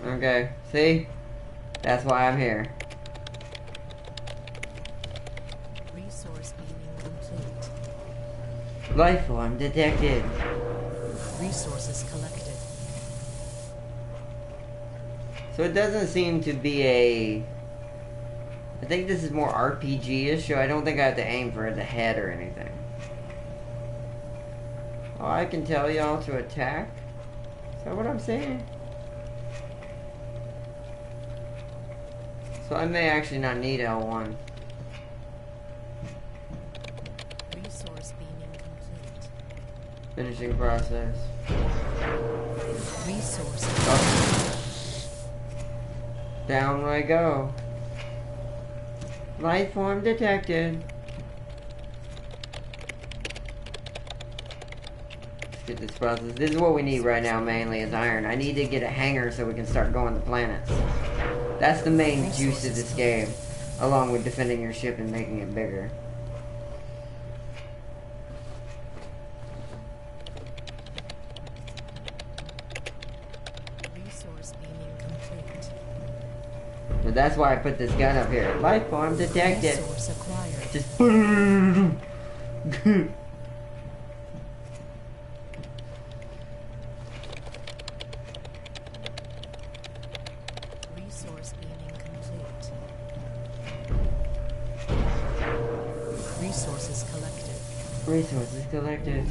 [SPEAKER 1] Okay. See? That's why I'm here.
[SPEAKER 3] Resource beaming complete.
[SPEAKER 1] Life form detected.
[SPEAKER 3] Resources collected.
[SPEAKER 1] So it doesn't seem to be a... I think this is more RPG-ish, so I don't think I have to aim for the head or anything. Oh, I can tell y'all to attack? Is that what I'm saying? So I may actually not need L1.
[SPEAKER 3] Resource beaming complete.
[SPEAKER 1] Finishing process.
[SPEAKER 3] Resource
[SPEAKER 1] Oh. Down I go. Life form detected. Let's get this process. This is what we need right now mainly is iron. I need to get a hangar so we can start going to planets. That's the main juice of this game. Along with defending your ship and making it bigger. But that's why I put this gun up here. Life form detected.
[SPEAKER 3] Resource acquired.
[SPEAKER 1] Just
[SPEAKER 3] Resource beaming complete. Resources collected.
[SPEAKER 1] resources collected.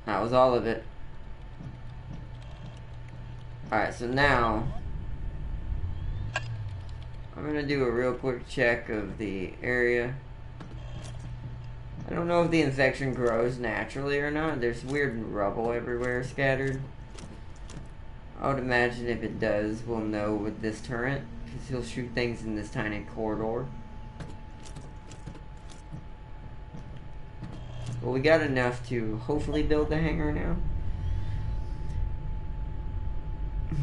[SPEAKER 1] That was all of it. Alright, so now I'm gonna do a real quick check of the area. I don't know if the infection grows naturally or not. There's weird rubble everywhere scattered. I would imagine if it does, we'll know with this turret, because he'll shoot things in this tiny corridor. Well, we got enough to hopefully build the hangar now.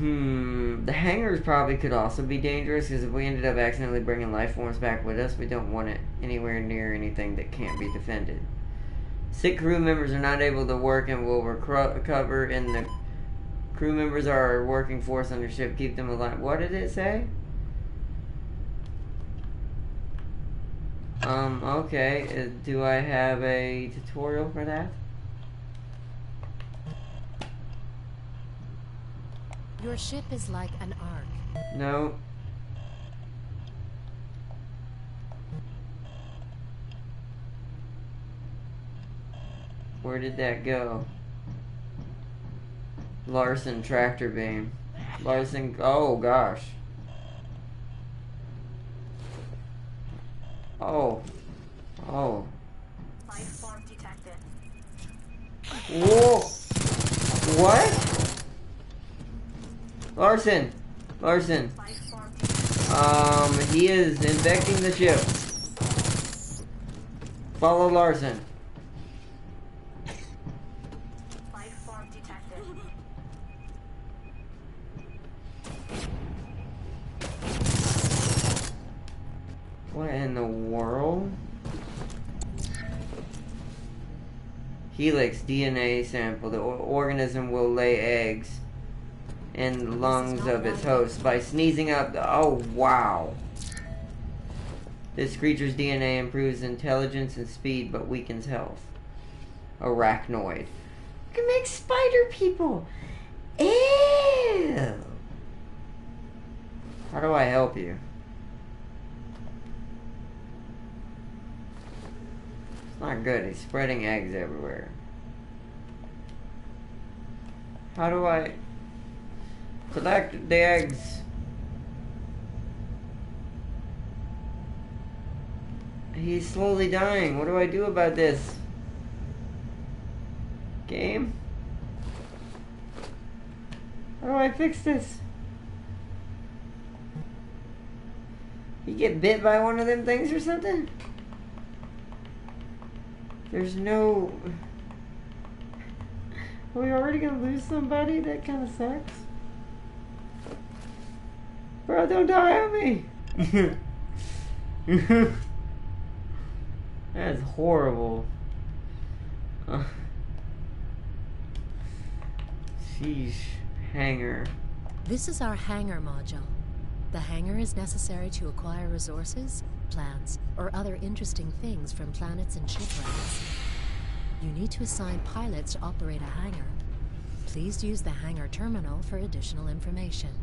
[SPEAKER 1] The hangars probably could also be dangerous, because if we ended up accidentally bringing life forms back with us, we don't want it anywhere near anything that can't be defended. Sick crew members are not able to work and will recover, and the crew members are a working force on your ship. Keep them alive. What did it say? Okay. Do I have a tutorial for that?
[SPEAKER 3] Your ship is like an ark.
[SPEAKER 1] No. Where did that go? Larson tractor beam. Larson, oh gosh. Oh. Oh.
[SPEAKER 4] Life form detected.
[SPEAKER 1] Whoa. What? Larson. Larson.
[SPEAKER 4] Life form detected.
[SPEAKER 1] He is infecting the ship. Follow Larson.
[SPEAKER 4] Life form detected.
[SPEAKER 1] What in the world? Helix DNA sample. The organism will lay eggs in the lungs of its host by sneezing up the... Oh, wow. This creature's DNA improves intelligence and speed, but weakens health. Arachnoid. You can make spider people. Ew. How do I help you? It's not good. He's spreading eggs everywhere. How do I collect the eggs? He's slowly dying. What do I do about this? Game? How do I fix this? You get bit by one of them things or something? There's no... Are we already gonna lose somebody? That kind of sucks. Bro, don't die on me! That's horrible. Sheesh. Hangar.
[SPEAKER 3] This is our hangar module. The hangar is necessary to acquire resources, plants, or other interesting things from planets and shipwrecks. You need to assign pilots to operate a hangar. Please use the hangar terminal for additional information.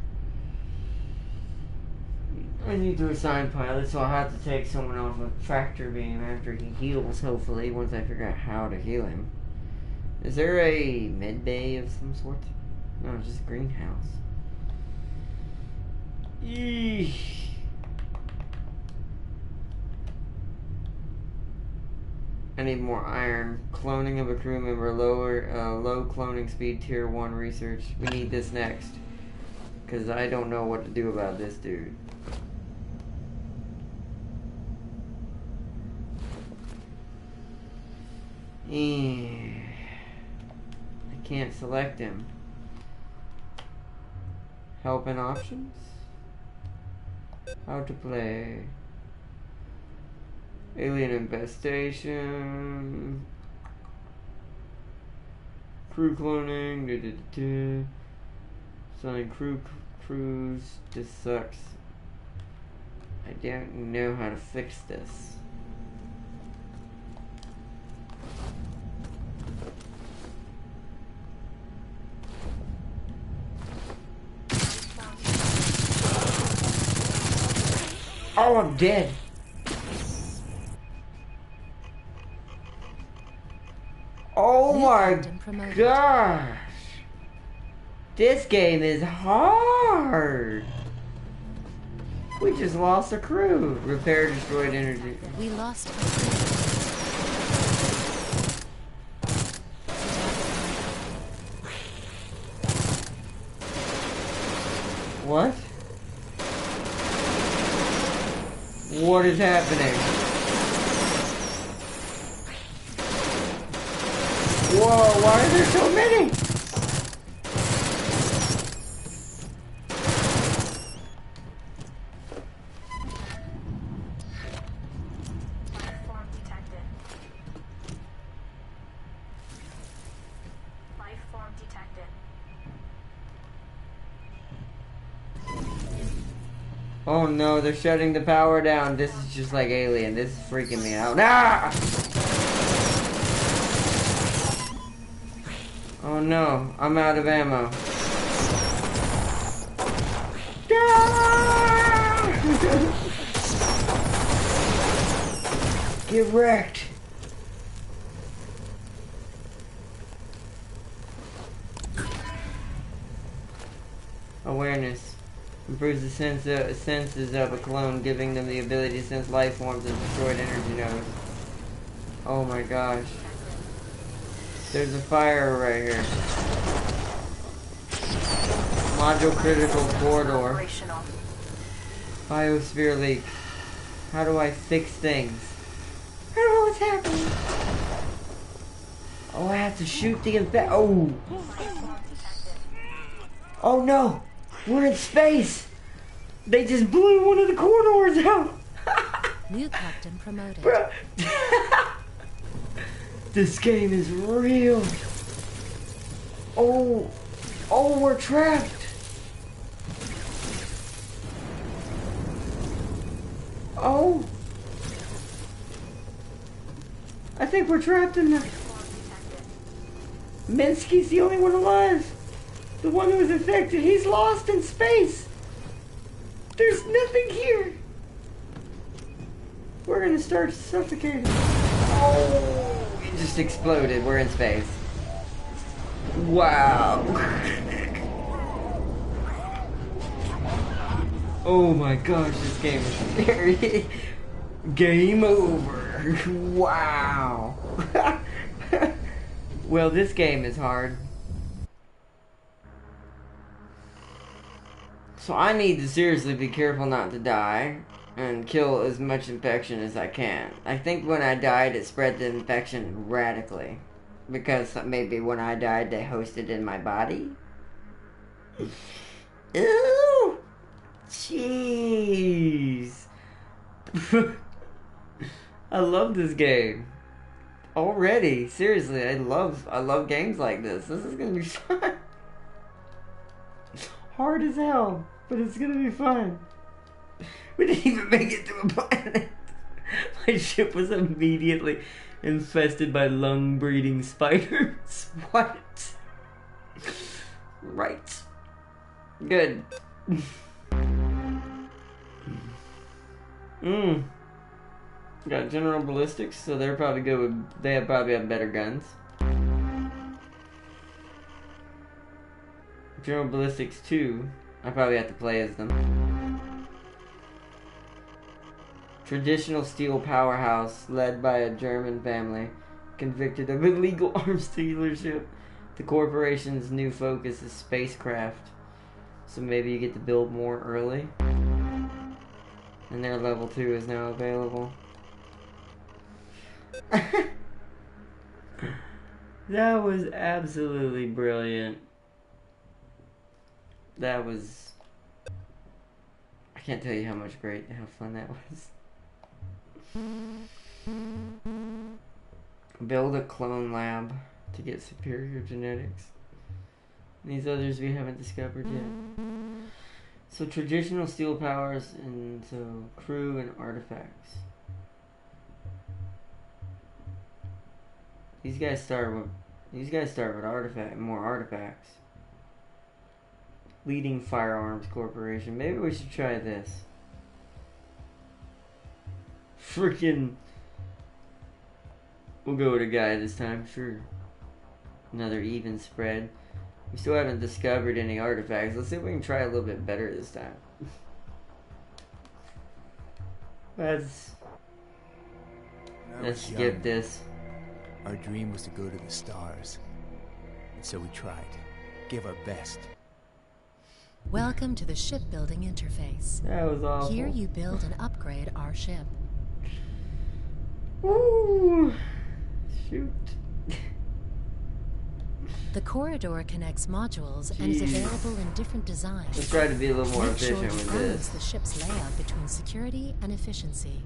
[SPEAKER 1] I need to assign pilots, so I'll have to take someone off a tractor beam after he heals, hopefully, once I figure out how to heal him. Is there a med bay of some sort? No, just a greenhouse. Eesh. I need more iron. Cloning of a crew member, low cloning speed, tier 1 research. We need this next. Because I don't know what to do about this dude. I can't select him. Help and options? How to play. Alien infestation. Crew cloning. Selling crews. This sucks. I don't know how to fix this. Oh, I'm dead. Oh
[SPEAKER 3] New
[SPEAKER 1] my
[SPEAKER 3] captain promoted.
[SPEAKER 1] gosh. This game is hard. We just lost a crew. Repair destroyed energy.
[SPEAKER 3] We lost.
[SPEAKER 1] What? What is happening? Whoa, why are there so many?
[SPEAKER 4] Life form detected. Life form detected.
[SPEAKER 1] Oh no, they're shutting the power down. This is just like Alien. This is freaking me out. Ah! Oh no, I'm out of ammo. Ah! Get wrecked. Awareness. Improves the senses of a clone, giving them the ability to sense life forms and destroyed energy nodes. Oh my gosh. There's a fire right here. Module critical corridor.
[SPEAKER 4] Operational.
[SPEAKER 1] Biosphere leak. How do I fix things? I don't know what's happening. Oh, I have to shoot the infect. Oh.
[SPEAKER 4] Life form detected.
[SPEAKER 1] Oh no. We're in space. They just blew one of the corridors out.
[SPEAKER 3] New captain promoted.
[SPEAKER 1] Bruh. This game is real. Oh. Oh, we're trapped. Oh. I think we're trapped in the...
[SPEAKER 4] Form detected.
[SPEAKER 1] Minsky's the only one alive. The one who was infected. He's lost in space. There's nothing here. We're gonna start suffocating. Oh, it just exploded. We're in space. Wow. Oh my gosh, this game is very... Game over. Wow. Well, this game is hard. So I need to seriously be careful not to die and kill as much infection as I can. I think when I died, it spread the infection radically. Because maybe when I died, they hosted in my body. Ew! Jeez. I love this game. Already. Seriously, I love games like this. This is gonna be fun. Hard as hell, but it's gonna be fun. We didn't even make it to a planet. My ship was immediately infested by lung-breeding spiders. What? Right. Good. Got general ballistics, so they're probably good with... They probably have better guns. General ballistics 2. I probably have to play as them. Traditional steel powerhouse led by a German family convicted of illegal arms dealership. The corporation's new focus is spacecraft. So maybe you get to build more early. And their level 2 is now available. That was absolutely brilliant. That was... I can't tell you how fun that was. Build a clone lab to get superior genetics. These others we haven't discovered yet. So traditional steel powers and so crew and artifacts. These guys start with more artifacts. Leading Firearms Corporation. Maybe we should try this. Freaking. We'll go with a guy this time, sure. Another even spread. We still haven't discovered any artifacts. Let's see if we can try a little bit better this time. Let's skip this.
[SPEAKER 2] Our dream was to go to the stars. And so we tried. Gave our best.
[SPEAKER 3] Welcome to the shipbuilding interface.
[SPEAKER 1] That was awful.
[SPEAKER 3] Here you build and upgrade our ship.
[SPEAKER 1] Ooh. Shoot.
[SPEAKER 3] The corridor connects modules and is available in different designs.
[SPEAKER 1] Let's try to be a little more
[SPEAKER 3] Make sure
[SPEAKER 1] efficient
[SPEAKER 3] to
[SPEAKER 1] with
[SPEAKER 3] balance
[SPEAKER 1] this.
[SPEAKER 3] the ship's layout between security and efficiency.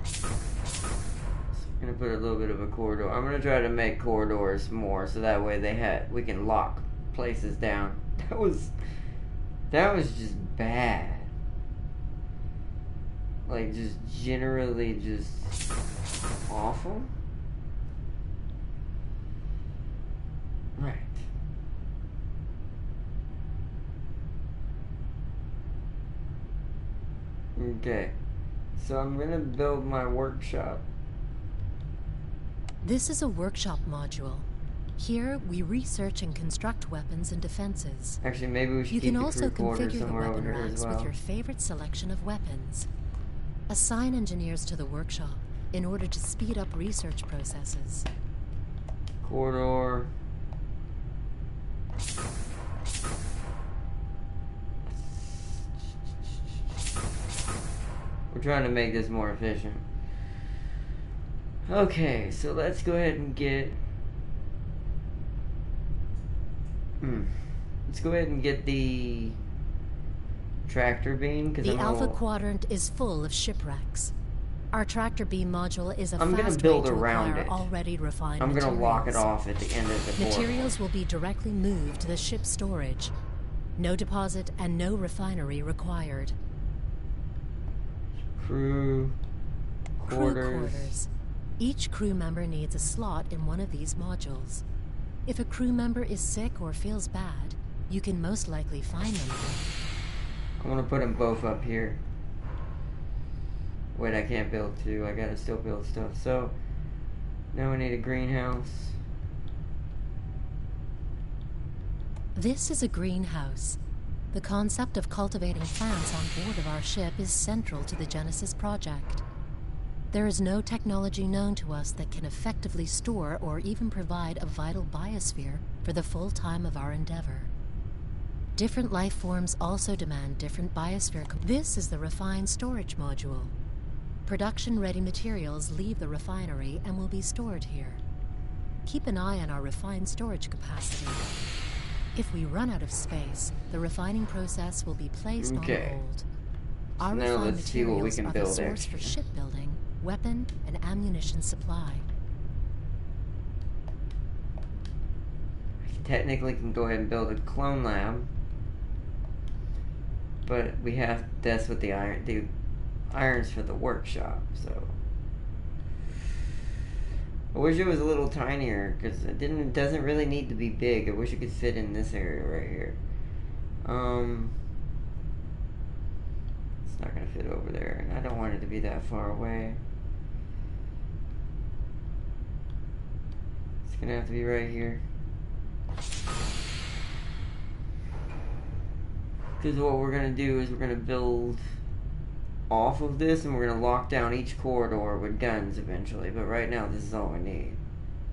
[SPEAKER 1] I'm gonna put a little bit of a corridor. I'm gonna try to make corridors more so that way we can lock places down. That was just bad. Like just generally just awful. Right. Okay. So I'm gonna build my workshop.
[SPEAKER 3] This is a workshop module. Here, we research and construct weapons and defenses.
[SPEAKER 1] Actually, maybe we should
[SPEAKER 3] You
[SPEAKER 1] keep
[SPEAKER 3] can
[SPEAKER 1] the
[SPEAKER 3] also
[SPEAKER 1] crew quarters
[SPEAKER 3] configure the
[SPEAKER 1] somewhere over
[SPEAKER 3] weapon
[SPEAKER 1] here as
[SPEAKER 3] racks
[SPEAKER 1] well.
[SPEAKER 3] with your favorite selection of weapons. Assign engineers to the workshop in order to speed up research processes.
[SPEAKER 1] Corridor. We're trying to make this more efficient. Okay, so let's go ahead and get... Let's go ahead and get the tractor beam, because
[SPEAKER 3] The Alpha Quadrant is full of shipwrecks. Our tractor beam module is a
[SPEAKER 1] I'm gonna
[SPEAKER 3] fast
[SPEAKER 1] build
[SPEAKER 3] way to
[SPEAKER 1] around
[SPEAKER 3] acquire
[SPEAKER 1] it.
[SPEAKER 3] already refined
[SPEAKER 1] I'm
[SPEAKER 3] materials.
[SPEAKER 1] gonna lock it off at the end of the corridor.
[SPEAKER 3] Materials will be directly moved to the ship's storage. No deposit and no refinery required.
[SPEAKER 1] Crew quarters.
[SPEAKER 3] Crew quarters. Each crew member needs a slot in one of these modules. If a crew member is sick or feels bad, you can most likely find them there.
[SPEAKER 1] I'm gonna put them both up here. Wait, I can't build two. I gotta still build stuff. So, now we need a greenhouse.
[SPEAKER 3] This is a greenhouse. The concept of cultivating plants on board of our ship is central to the Genesis project. There is no technology known to us that can effectively store or even provide a vital biosphere for the full time of our endeavor. Different life forms also demand different biosphere. This is the refined storage module. Production-ready materials leave the refinery and will be stored here. Keep an eye on our refined storage capacity. If we run out of space, the refining process will be placed on hold. Our
[SPEAKER 1] Now
[SPEAKER 3] refined
[SPEAKER 1] let's see what we
[SPEAKER 3] materials
[SPEAKER 1] can
[SPEAKER 3] are the
[SPEAKER 1] build
[SPEAKER 3] source
[SPEAKER 1] extra.
[SPEAKER 3] for shipbuilding, weapon, and ammunition supply.
[SPEAKER 1] Technically can go ahead and build a clone lab. But we have, that's what the irons for the workshop, so. I wish it was a little tinier, because it doesn't really need to be big. I wish it could fit in this area right here. It's not gonna fit over there, and I don't want it to be that far away. It's gonna have to be right here. Because what we're gonna do is we're gonna build off of this, and we're gonna lock down each corridor with guns eventually. But right now, this is all we need.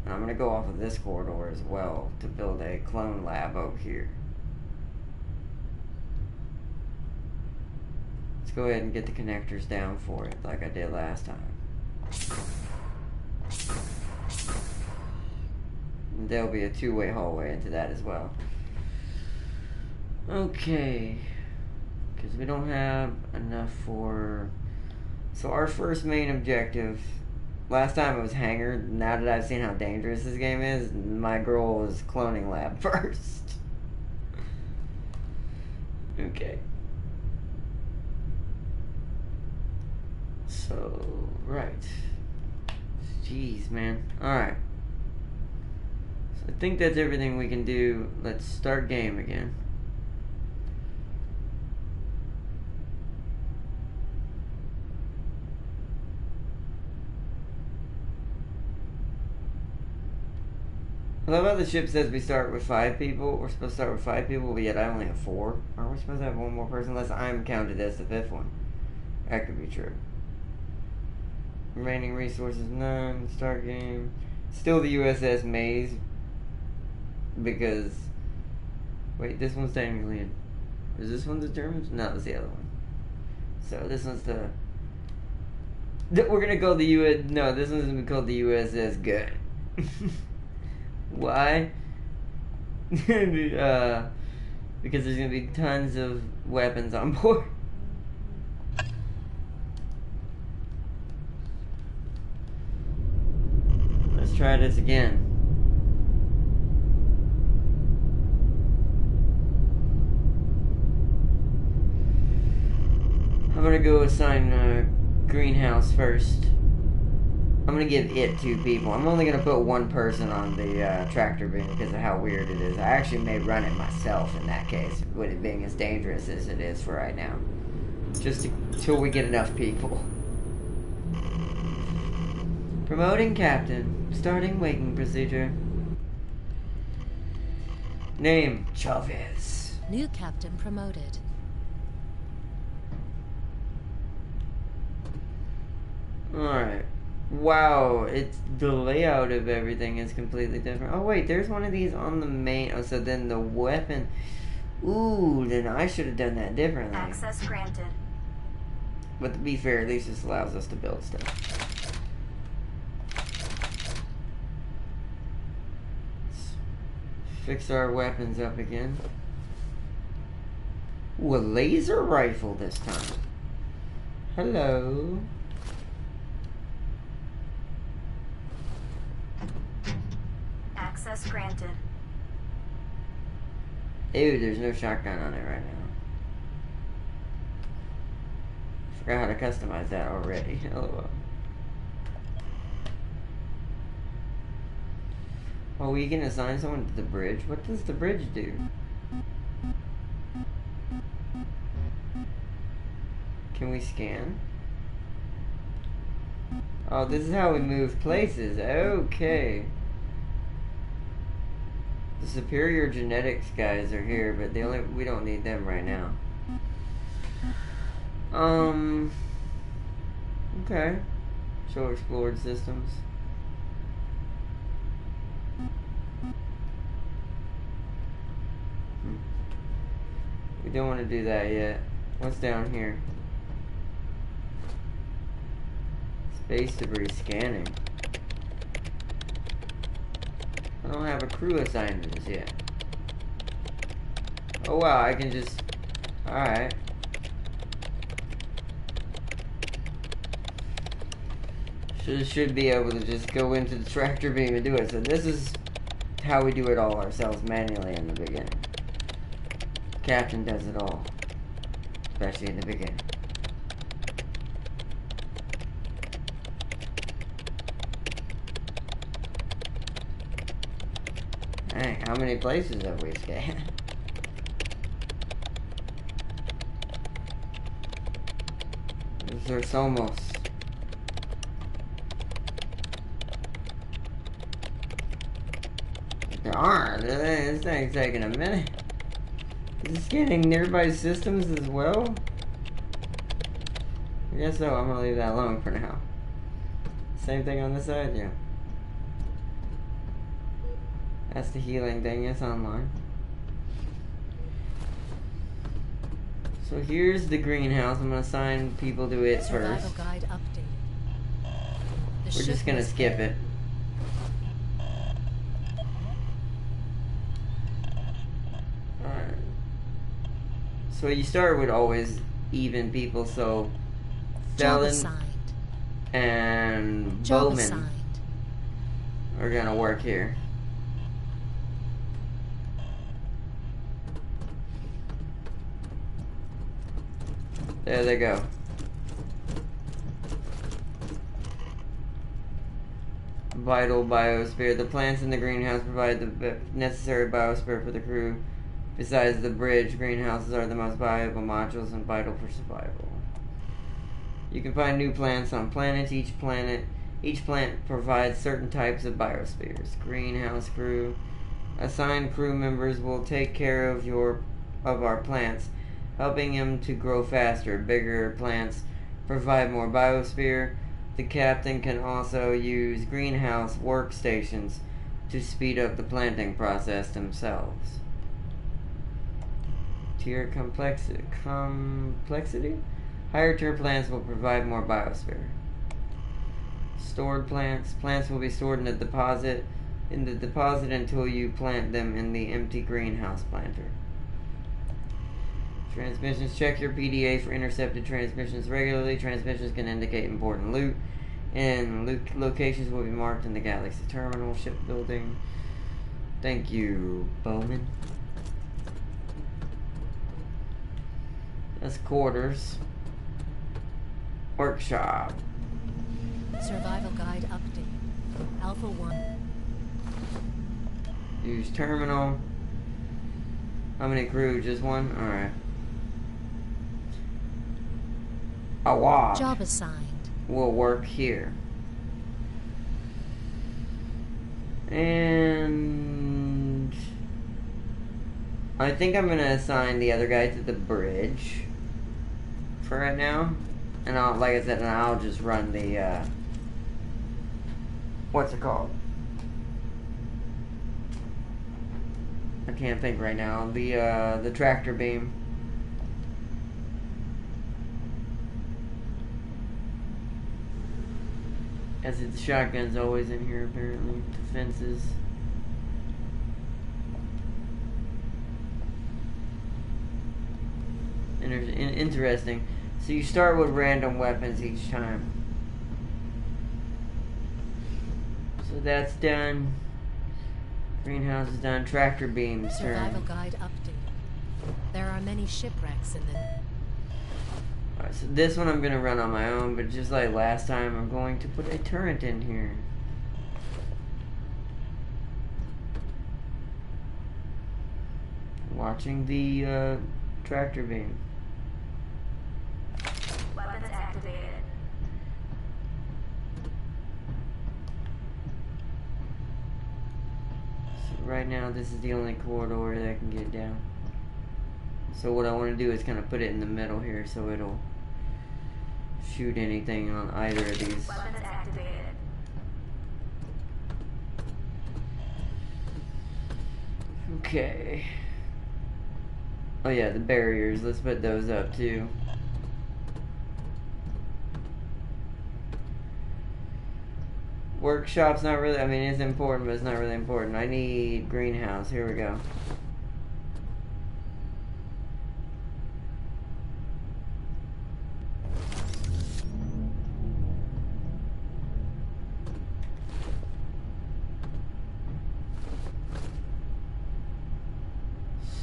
[SPEAKER 1] And I'm gonna go off of this corridor as well to build a clone lab over here. Let's go ahead and get the connectors down for it, like I did last time. And there'll be a two-way hallway into that as well. Okay. Because we don't have enough for... So our first main objective... Last time it was hangar. Now that I've seen how dangerous this game is, my goal is cloning lab first. Okay. So, right. Jeez, man. Alright. So I think that's everything we can do. Let's start game again. I love how the ship says we start with 5 people. We're supposed to start with 5 people, but yet I only have 4. Aren't we supposed to have one more person? Unless I'm counted as the 5th one. That could be true. Remaining resources, none. Start game. Still the USS Maze. Because... Wait, this one's technically in... Is this one the Germans? No, it's the other one. So this one's the... We're gonna call the US... No, this one's gonna be called the USS Good. Why? Because there's gonna be tons of weapons on board. Let's try this again. I'm gonna go assign greenhouse first. I'm gonna give it 2 people. I'm only gonna put 1 person on the tractor beam because of how weird it is. I actually may run it myself in that case, with it being as dangerous as it is for right now. Just until we get enough people. Promoting captain. Starting waking procedure. Name, Chavez.
[SPEAKER 3] New captain promoted.
[SPEAKER 1] Alright. Wow, it's the layout of everything is completely different. Oh wait, there's one of these on the main. Oh, so then the weapon. Ooh, then I should have done that differently.
[SPEAKER 4] Access granted.
[SPEAKER 1] But to be fair, at least this allows us to build stuff. Let's fix our weapons up again. Ooh, a laser rifle this time. Hello.
[SPEAKER 4] Access granted.
[SPEAKER 1] Ew, there's no shotgun on it right now. Forgot how to customize that already. LOL. Oh, we can assign someone to the bridge? What does the bridge do? Can we scan? Oh, this is how we move places. Okay. The superior genetics guys are here, but we don't need them right now. Okay. Show explored systems. We don't want to do that yet. What's down here? Space debris scanning. I don't have a crew assigned to this yet. Oh wow, I can just... Alright. Should be able to just go into the tractor beam and do it. So this is how we do it all ourselves manually in the beginning. Captain does it all. Especially in the beginning. Dang, how many places have we scanned? There's almost... There aren't. This thing's taking a minute. Is it scanning nearby systems as well? I guess so. I'm gonna leave that alone for now. Same thing on this side, yeah. That's the healing thing. It's online. So here's the greenhouse. I'm gonna assign people to it
[SPEAKER 3] Survival
[SPEAKER 1] first.
[SPEAKER 3] guide updated. The
[SPEAKER 1] We're just
[SPEAKER 3] ship
[SPEAKER 1] gonna
[SPEAKER 3] was
[SPEAKER 1] skip
[SPEAKER 3] there.
[SPEAKER 1] it. Alright. So you start with always even people, so
[SPEAKER 3] Job
[SPEAKER 1] Felon
[SPEAKER 3] assigned.
[SPEAKER 1] and
[SPEAKER 3] Job
[SPEAKER 1] Bowman
[SPEAKER 3] assigned.
[SPEAKER 1] are gonna work here. There they go. Vital biosphere. The plants in the greenhouse provide the necessary biosphere for the crew. Besides the bridge, greenhouses are the most valuable modules and vital for survival. You can find new plants on planets. Each plant provides certain types of biospheres. Greenhouse crew. Assigned crew members will take care of our plants, helping them to grow faster. Bigger plants provide more biosphere. The captain can also use greenhouse workstations to speed up the planting process themselves. Tier complexity. Higher tier plants will provide more biosphere. Stored plants. Plants will be stored in the deposit until you plant them in the empty greenhouse planter. Transmissions. Check your PDA for intercepted transmissions regularly. Transmissions can indicate important loot, and loot locations will be marked in the Galaxy Terminal. Shipbuilding. Thank you, Bowman. That's quarters. Workshop.
[SPEAKER 3] Survival guide update. Alpha 1.
[SPEAKER 1] Use terminal. How many crew? Just one? Alright. Awad
[SPEAKER 3] Job assigned.
[SPEAKER 1] will work here. And I think I'm gonna assign the other guy to the bridge for right now. And I'll, like I said, I'll just run the what's it called? I can't think right now. The tractor beam. As the shotgun's always in here apparently. Defenses. Interesting. So you start with random weapons each time. So that's done. Greenhouse is done. Tractor beams
[SPEAKER 3] Survival
[SPEAKER 1] turn.
[SPEAKER 3] guide updated. There are many shipwrecks in the...
[SPEAKER 1] Alright, so this one I'm going to run on my own, but just like last time, I'm going to put a turret in here. Watching the tractor beam.
[SPEAKER 4] Weapons activated.
[SPEAKER 1] So right now, this is the only corridor that I can get down. So what I want to do is kind of put it in the middle here so it'll shoot anything on either of these.
[SPEAKER 4] Weapons activated.
[SPEAKER 1] Okay. Oh yeah, the barriers. Let's put those up too. Workshop's not really, I mean, it's important, but it's not really important. I need greenhouse. Here we go.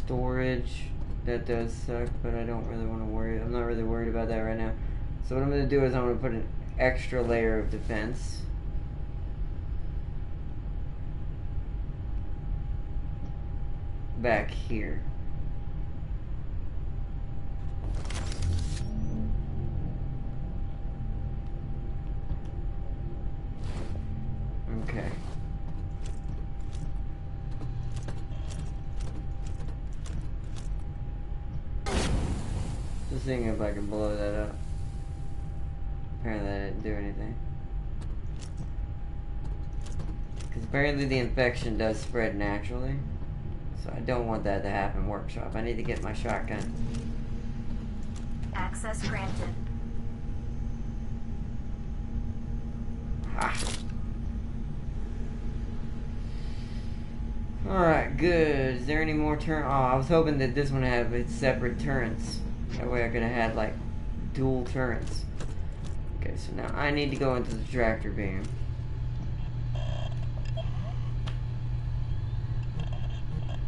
[SPEAKER 1] Storage. That does suck, but I don't really want to worry. I'm not really worried about that right now. So what I'm going to do is I'm going to put an extra layer of defense. Back here. Okay. Just seeing if I can blow that up. Apparently that didn't do anything. Because apparently the infection does spread naturally. So I don't want that to happen, workshop. I need to get my shotgun.
[SPEAKER 4] Access granted.
[SPEAKER 1] Ha! Alright, good. Is there any more turn? Oh, I was hoping that this one had its separate turrets. That way I could have had, like, dual turrets. Okay, so now I need to go into the tractor beam.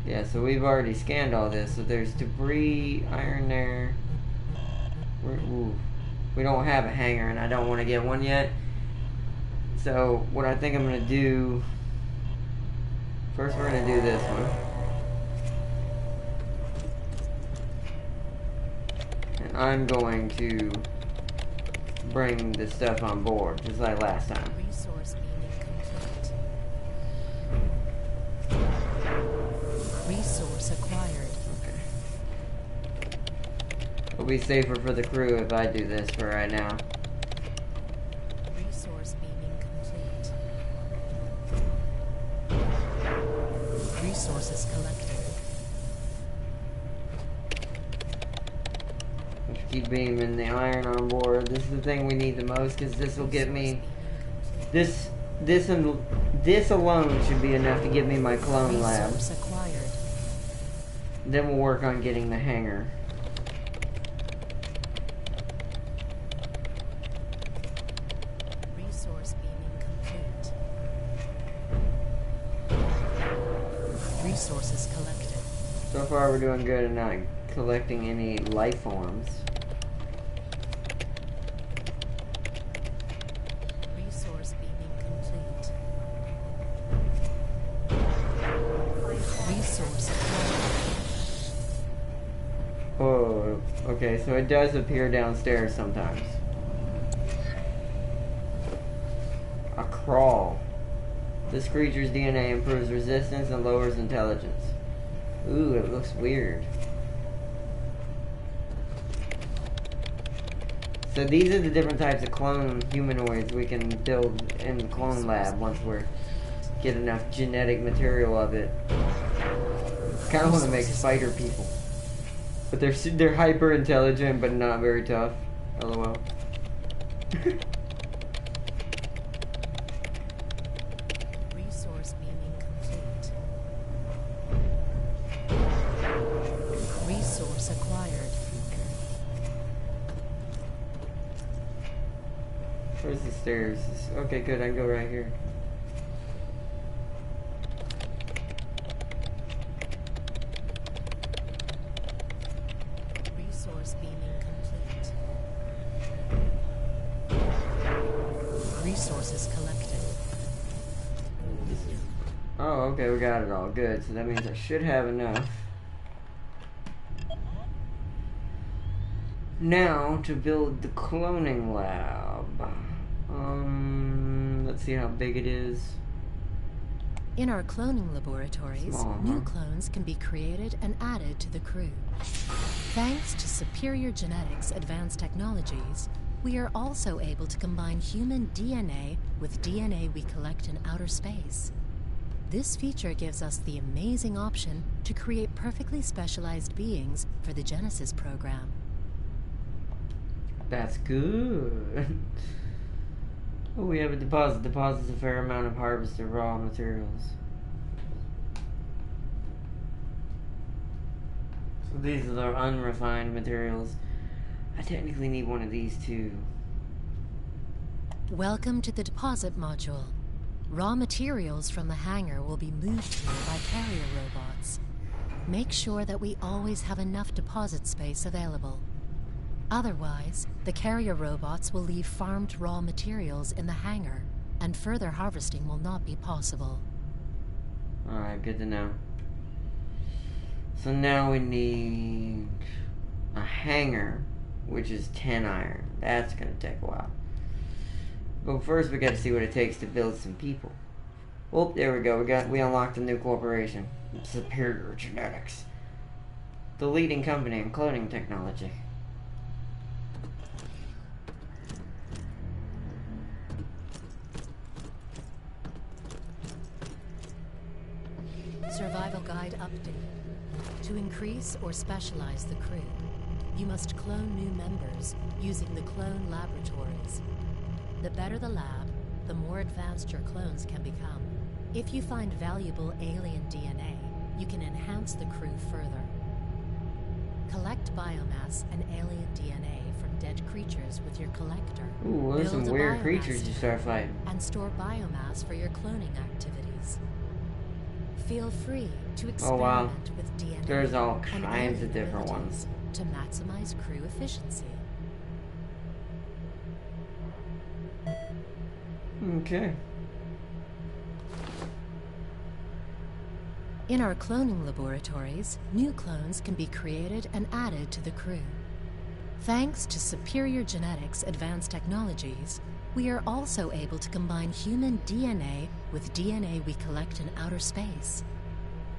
[SPEAKER 1] Yeah, so we've already scanned all this. So there's debris, iron there. We don't have a hangar, and I don't want to get one yet. So what I think I'm gonna do. First, we're gonna do this one. And I'm going to bring the stuff on board, just like last time.
[SPEAKER 3] Resource beaming complete. Resource acquired.
[SPEAKER 1] Okay. It'll be safer for the crew if I do this for right now.
[SPEAKER 3] Resource beaming complete. Resources collected.
[SPEAKER 1] Let's keep beaming the iron on board. This is the thing we need the most, because this will get me... This alone should be enough to give me my clone lab.
[SPEAKER 3] Resource acquired.
[SPEAKER 1] Then we'll work on getting the hangar.
[SPEAKER 3] Resource beaming complete. Resources collected.
[SPEAKER 1] So far we're doing good and not collecting any life forms.
[SPEAKER 3] Resource beaming complete. Resource acquired.
[SPEAKER 1] Oh, okay, so it does appear downstairs sometimes. A crawl. This creature's DNA improves resistance and lowers intelligence. Ooh, it looks weird. So these are the different types of clone humanoids we can build in the clone lab once we get enough genetic material of it. Kind of want to make spider people, but they're hyper intelligent but not very tough. LOL.
[SPEAKER 3] Resource beaming complete. Resource acquired.
[SPEAKER 1] Where's the stairs? Okay, good. I can go right here.
[SPEAKER 3] Resource beaming complete. Resources collected.
[SPEAKER 1] Oh, okay, we got it all. Good. So that means I should have enough. Now to build the cloning lab. Let's see how big it is.
[SPEAKER 3] In our cloning laboratories,
[SPEAKER 1] Small, huh?
[SPEAKER 3] new clones can be created and added to the crew. Thanks to superior genetics advanced technologies, we are also able to combine human DNA with DNA we collect in outer space. This feature gives us the amazing option to create perfectly specialized beings for the Genesis program.
[SPEAKER 1] That's good. Oh, we have a deposit. Deposits a fair amount of harvested raw materials. So these are the unrefined materials. I technically need one of these too.
[SPEAKER 3] Welcome to the deposit module. Raw materials from the hangar will be moved here by carrier robots. Make sure that we always have enough deposit space available. Otherwise, the carrier robots will leave farmed raw materials in the hangar, and further harvesting will not be possible.
[SPEAKER 1] Alright, good to know. So now we need a hangar, which is 10 iron. That's gonna take a while. But first we gotta see what it takes to build some people. Oh, there we go. We unlocked a new corporation. Superior Genetics. The leading company in cloning technology.
[SPEAKER 3] Survival Guide Update. To increase or specialize the crew, you must clone new members using the clone laboratories. The better the lab, the more advanced your clones can become. If you find valuable alien DNA, you can enhance the crew further. Collect biomass and alien DNA from dead creatures with your collector.
[SPEAKER 1] Ooh, there's some
[SPEAKER 3] Build a
[SPEAKER 1] weird
[SPEAKER 3] biomass
[SPEAKER 1] creatures you start fighting.
[SPEAKER 3] and store biomass for your cloning activities. Feel free to
[SPEAKER 1] Oh, wow.
[SPEAKER 3] experiment with DNA
[SPEAKER 1] There's all
[SPEAKER 3] and
[SPEAKER 1] kinds of
[SPEAKER 3] alien
[SPEAKER 1] different
[SPEAKER 3] abilities
[SPEAKER 1] ones.
[SPEAKER 3] to maximize crew efficiency.
[SPEAKER 1] Okay.
[SPEAKER 3] In our cloning laboratories, new clones can be created and added to the crew. Thanks to superior genetics, advanced technologies, we are also able to combine human DNA with DNA we collect in outer space.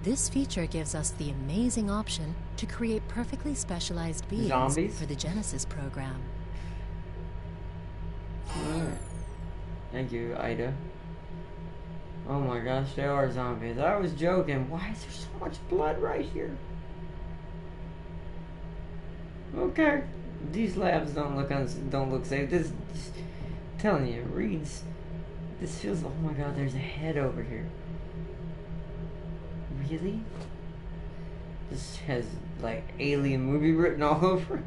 [SPEAKER 3] This feature gives us the amazing option to create perfectly specialized beings
[SPEAKER 1] Zombies?
[SPEAKER 3] for the Genesis program.
[SPEAKER 1] Alright. Thank you, Ida. Oh my gosh, they are zombies. I was joking. Why is there so much blood right here? Okay. These labs don't look safe. This telling you, it reads. This feels. Oh my god, there's a head over here. Really? This has like alien movie written all over it.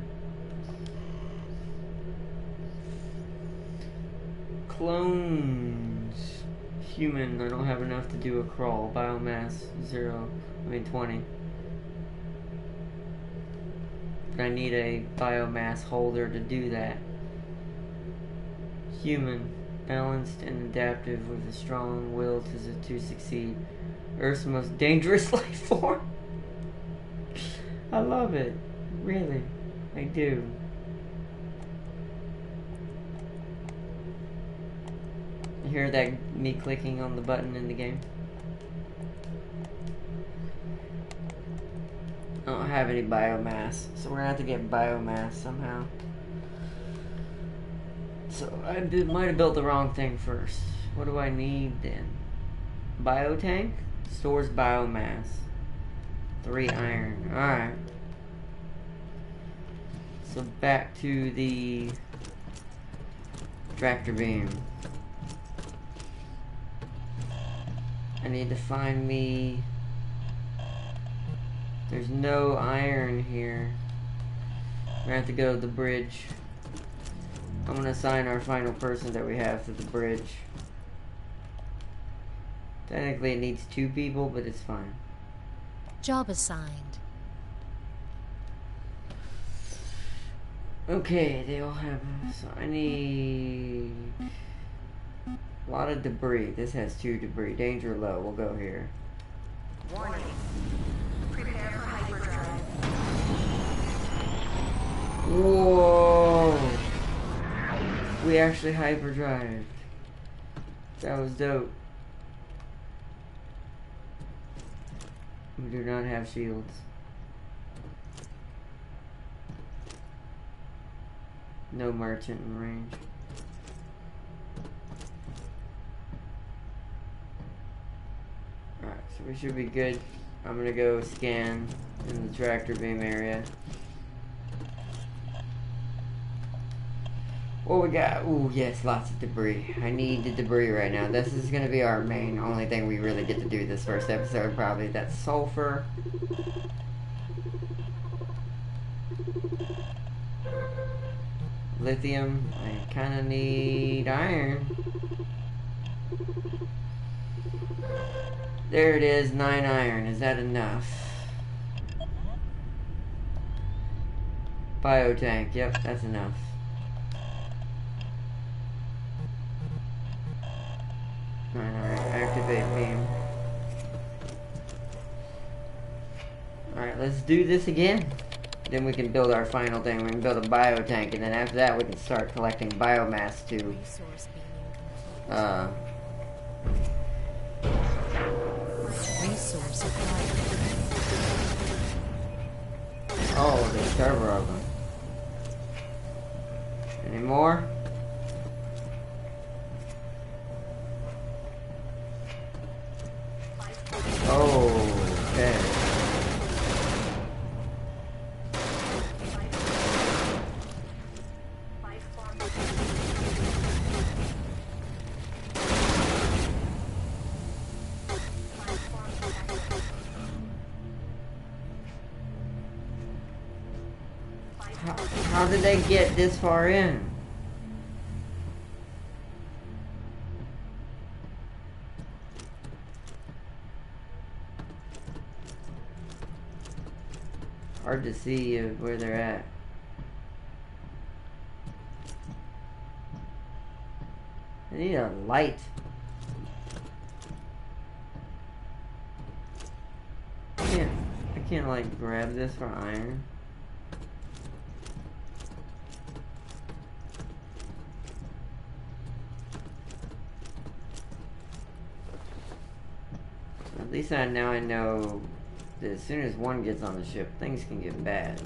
[SPEAKER 1] Clones. Human, I don't have enough to do a crawl. Biomass, 20. I need a biomass holder to do that. Human, balanced and adaptive with a strong will to succeed. Earth's most dangerous life form. I love it. Really. I do. You hear that me clicking on the button in the game? I don't have any biomass, so we're gonna have to get biomass somehow. So I might have built the wrong thing first. What do I need then? Biotank? Stores biomass. 3 iron. Alright. So back to the tractor beam. I need to find me... There's no iron here. We're gonna have to go to the bridge. I'm gonna assign our final person that we have to the bridge. Technically it needs 2 people, but it's fine.
[SPEAKER 3] Job assigned.
[SPEAKER 1] Okay, they all have... So I need... a lot of debris. This has 2 debris. Danger low. We'll go here.
[SPEAKER 4] Warning. Prepare for hyperdrive.
[SPEAKER 1] Whoa! We actually hyperdrived. That was dope. We do not have shields. No merchant in range. Alright, so we should be good. I'm gonna go scan in the tractor beam area. What we got? Ooh, yes, lots of debris. I need the debris right now. This is gonna be our main, only thing we really get to do this first episode, probably. That's sulfur. Lithium. I kinda need iron. There it is, 9 iron. Is that enough? Biotank. Yep, that's enough. Alright, activate beam. Alright, let's do this again. Then we can build our final thing. We can build a biotank, and then after that we can start collecting biomass to
[SPEAKER 3] Resource being Resource acquired.
[SPEAKER 1] Oh, there's several of them. Any more? Oh, okay. How did they get this far in? Hard to see where they're at. I need a light. I can't like grab this for iron. At least now I know that as soon as one gets on the ship, things can get bad.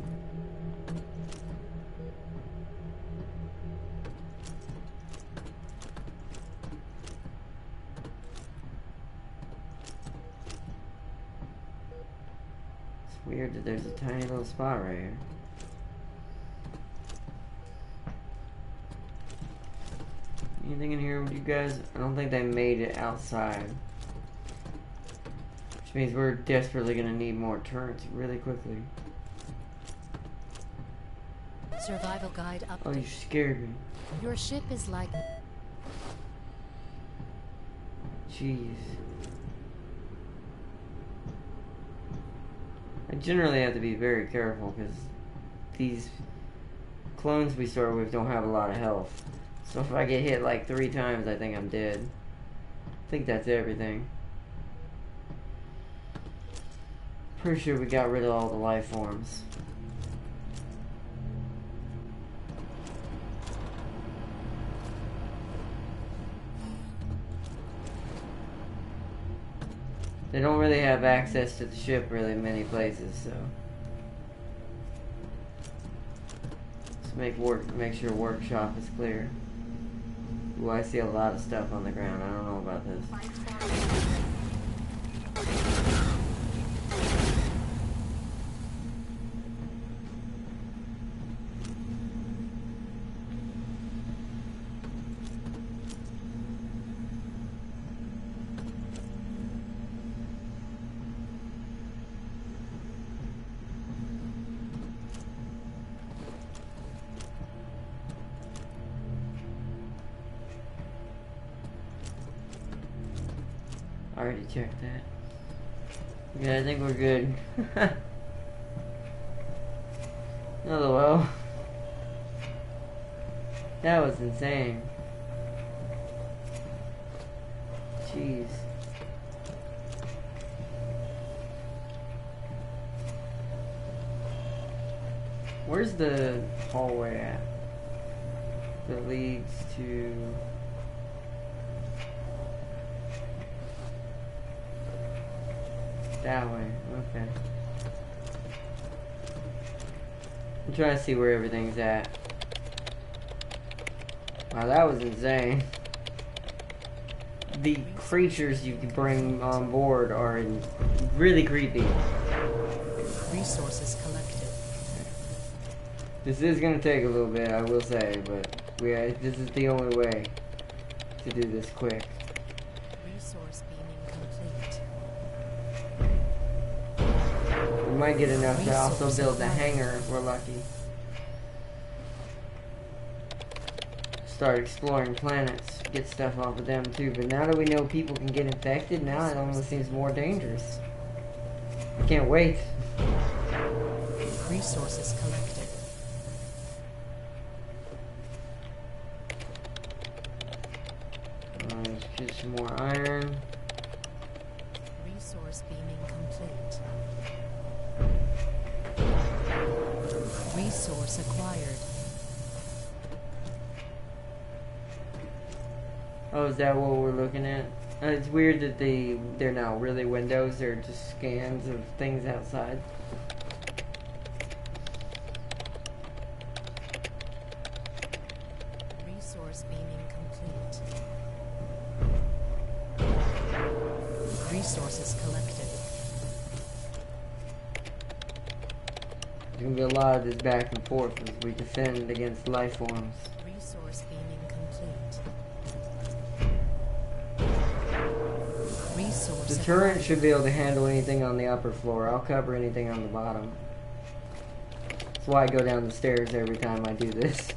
[SPEAKER 1] It's weird that there's a tiny little spot right here. Anything in here with you guys? I don't think they made it outside. Which means we're desperately gonna need more turrets really quickly.
[SPEAKER 3] Survival guide update.
[SPEAKER 1] Oh, you scared me.
[SPEAKER 3] Your ship is like...
[SPEAKER 1] Jeez. I generally have to be very careful because these clones we start with don't have a lot of health. So if I get hit like 3 times, I think I'm dead. I think that's everything. Pretty sure we got rid of all the life forms. They don't really have access to the ship really in many places, so let's make sure workshop is clear. Ooh, I see a lot of stuff on the ground. I don't know about this. I already checked that. Yeah, I think we're good. Oh well. That was insane. Jeez. Where's the hallway at? That leads to... that way, okay. I'm trying to see where everything's at. Wow, that was insane. The creatures you can bring on board are really creepy.
[SPEAKER 3] Resources collected.
[SPEAKER 1] This is gonna take a little bit, I will say, but this is the only way to do this quick.
[SPEAKER 3] Resource beaming complete.
[SPEAKER 1] We might get enough to also build the hangar if we're lucky. Start exploring planets, get stuff off of them too, but now that we know people can get infected, now it almost seems more dangerous. I can't wait.
[SPEAKER 3] Resources collected.
[SPEAKER 1] Let's get some more iron.
[SPEAKER 3] Resource beaming complete. Resource acquired.
[SPEAKER 1] Oh, is that what we're looking at? It's weird that they're not really windows, they're just scans of things outside.
[SPEAKER 3] Resource beaming complete. Resources collected.
[SPEAKER 1] There's gonna be a lot of this back and forth as we defend against life forms.
[SPEAKER 3] Resource beaming complete. Resource
[SPEAKER 1] The turret should be able to handle anything on the upper floor. I'll cover anything on the bottom. That's why I go down the stairs every time I do this.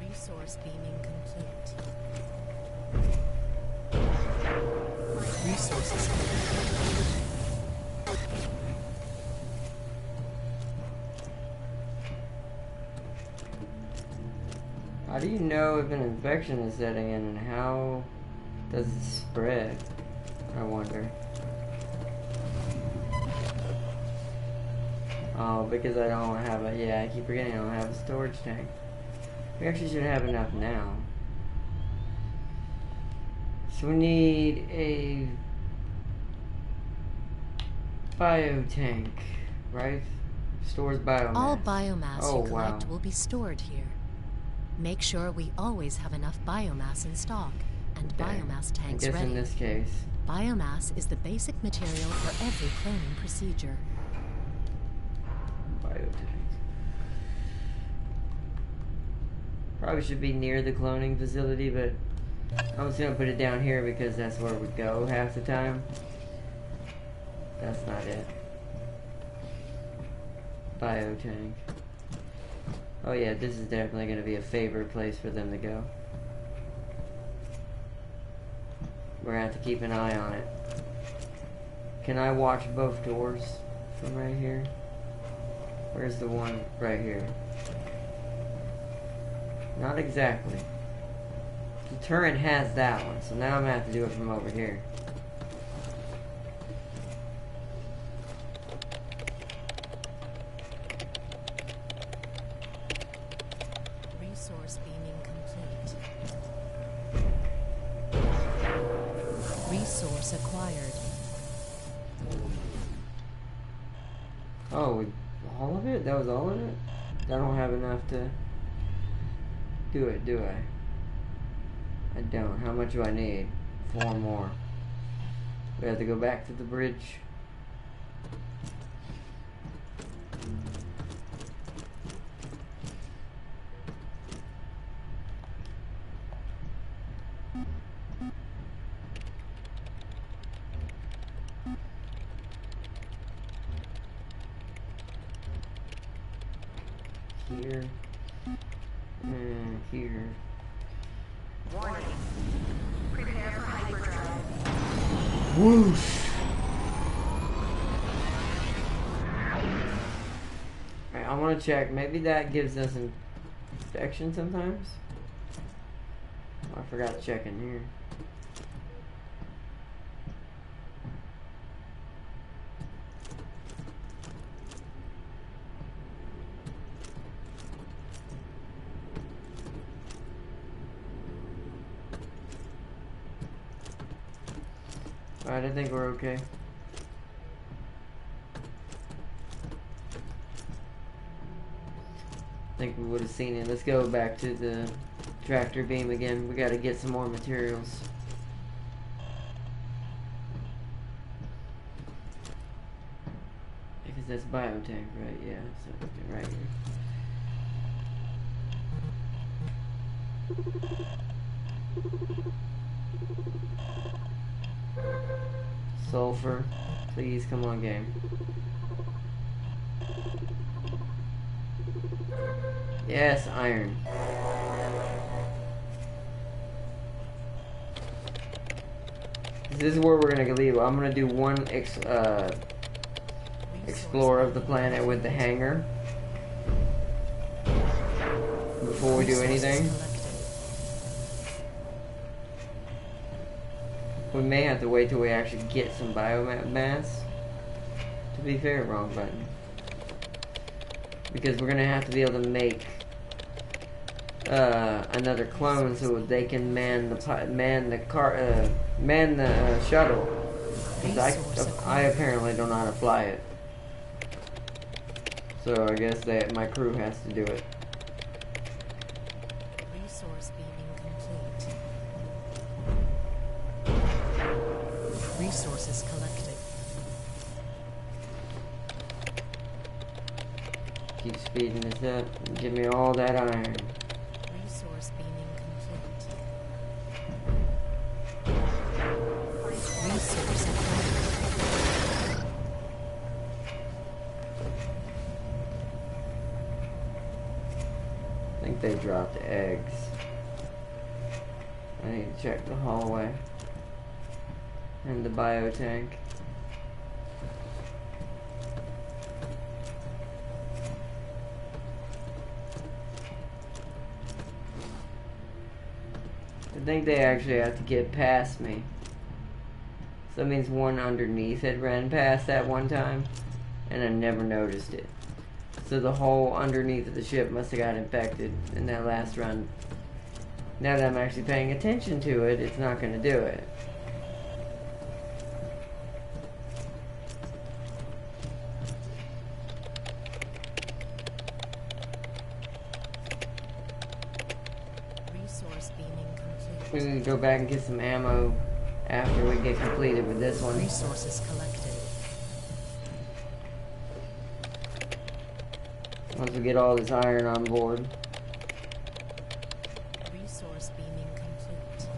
[SPEAKER 3] Resource beaming complete. Resources collected.
[SPEAKER 1] How do you know if an infection is setting in, and how does it spread? I wonder. Oh, because I don't have a... Yeah, I keep forgetting I don't have a storage tank. We actually should have enough now. So we need a biotank, right? Stores biomass.
[SPEAKER 3] All biomass
[SPEAKER 1] Oh,
[SPEAKER 3] you collect
[SPEAKER 1] wow.
[SPEAKER 3] will be stored here. Make sure we always have enough biomass in stock and
[SPEAKER 1] Okay.
[SPEAKER 3] biomass tanks
[SPEAKER 1] I guess
[SPEAKER 3] ready.
[SPEAKER 1] in this case.
[SPEAKER 3] Biomass is the basic material for every cloning procedure.
[SPEAKER 1] Biotank. Probably should be near the cloning facility, but I'm just gonna put it down here because that's where we go half the time. That's not it. Biotank. Oh yeah, this is definitely gonna be a favorite place for them to go. We're gonna have to keep an eye on it. Can I watch both doors from right here? Where's the one right here? Not exactly. The turret has that one, so now I'm gonna have to do it from over here.
[SPEAKER 3] Resource beaming complete. Resource acquired.
[SPEAKER 1] Oh, all of it? That was all of it? I don't have enough to do it, do I? I don't. How much do I need? 4 more. We have to go back to the bridge. Here. And here.
[SPEAKER 4] Warning. Prepare for hyperdrive.
[SPEAKER 1] Whoosh! Alright, I want to check. Maybe that gives us infection sometimes? Oh, I forgot to check in here. Alright, I think we're okay. I think we would have seen it. Let's go back to the tractor beam again. We gotta get some more materials. Because that's biotank, right? Yeah, so right here. Sulfur. Please, come on, game. Yes, iron. This is where we're gonna leave. I'm gonna do one explore of the planet with the hangar before we do anything. We may have to wait till we actually get some biomass. To be fair, wrong button. Because we're gonna have to be able to make another clone so they can man the shuttle. 'Cause I apparently don't know how to fly it. So I guess that my crew has to do it.
[SPEAKER 3] Resource beaming complete. Resources collected.
[SPEAKER 1] Keep speeding this up. Give me all that iron.
[SPEAKER 3] Resource beaming complete. Resource acquired.
[SPEAKER 1] I think they dropped eggs. I need to check the hallway. And the biotank. think they actually have to get past me. So that means one underneath had ran past that one time, and I never noticed it. So the whole underneath of the ship must have got infected in that last run. Now that I'm actually paying attention to it, it's not going to do it.
[SPEAKER 3] Resource beaming complete.
[SPEAKER 1] We need to go back and get some ammo after we get completed with this one.
[SPEAKER 3] Resources collected.
[SPEAKER 1] Once we get all this iron on board.
[SPEAKER 3] Resource beaming complete.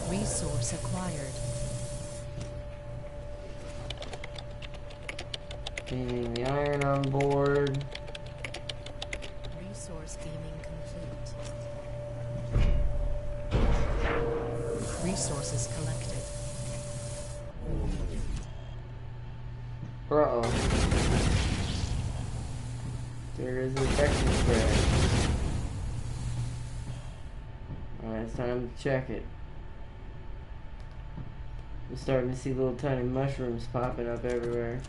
[SPEAKER 3] Resource acquired.
[SPEAKER 1] Getting the iron on board.
[SPEAKER 3] Resource beaming complete. Resources collected.
[SPEAKER 1] Uh-oh. There is an infection spread. Alright, it's time to check it. I'm starting to see little tiny mushrooms popping up everywhere.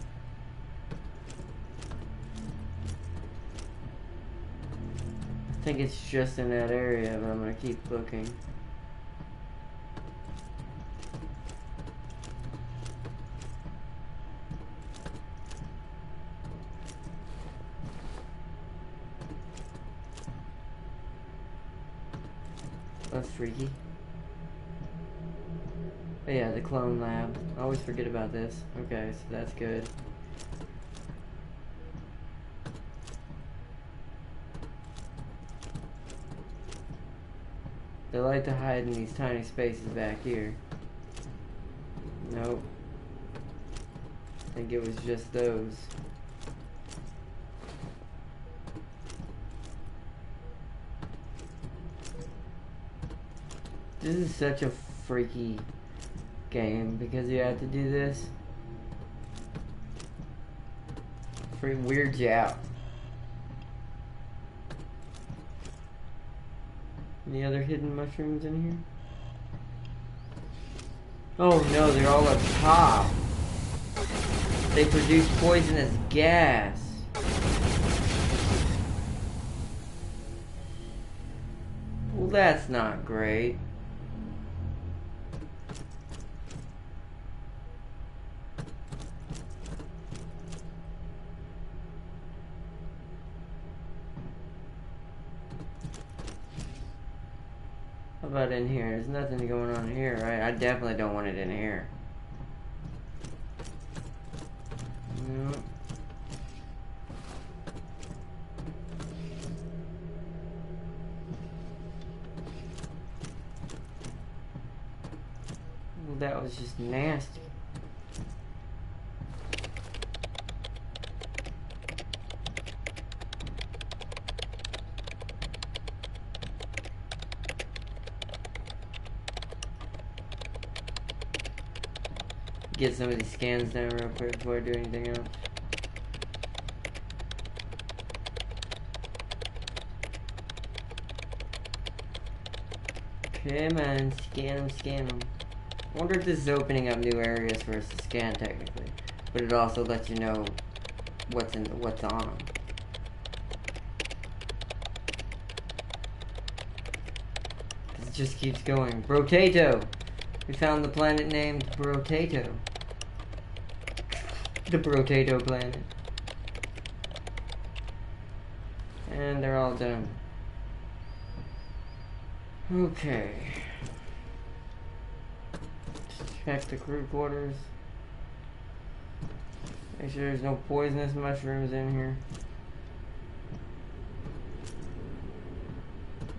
[SPEAKER 1] I think it's just in that area, but I'm gonna keep looking. That's freaky. But yeah, the clone lab. I always forget about this. Okay, so that's good. They like to hide in these tiny spaces back here. Nope. I think it was just those. This is such a freaky game because you have to do this. It weirds you out. Any other hidden mushrooms in here? Oh no, they're all up top. They produce poisonous gas. Well, that's not great. How about in here? There's nothing going on here, right? I definitely don't want it in here. No. Well, that was just nasty. Get some of these scans done real quick before I do anything else. Come on, scan them, scan them. I wonder if this is opening up new areas for us to scan technically, but it also lets you know what's on them. It just keeps going. Brotato! We found the planet named Brotato. The Brotato planet. And they're all done. Okay. Check the crew quarters. Make sure there's no poisonous mushrooms in here.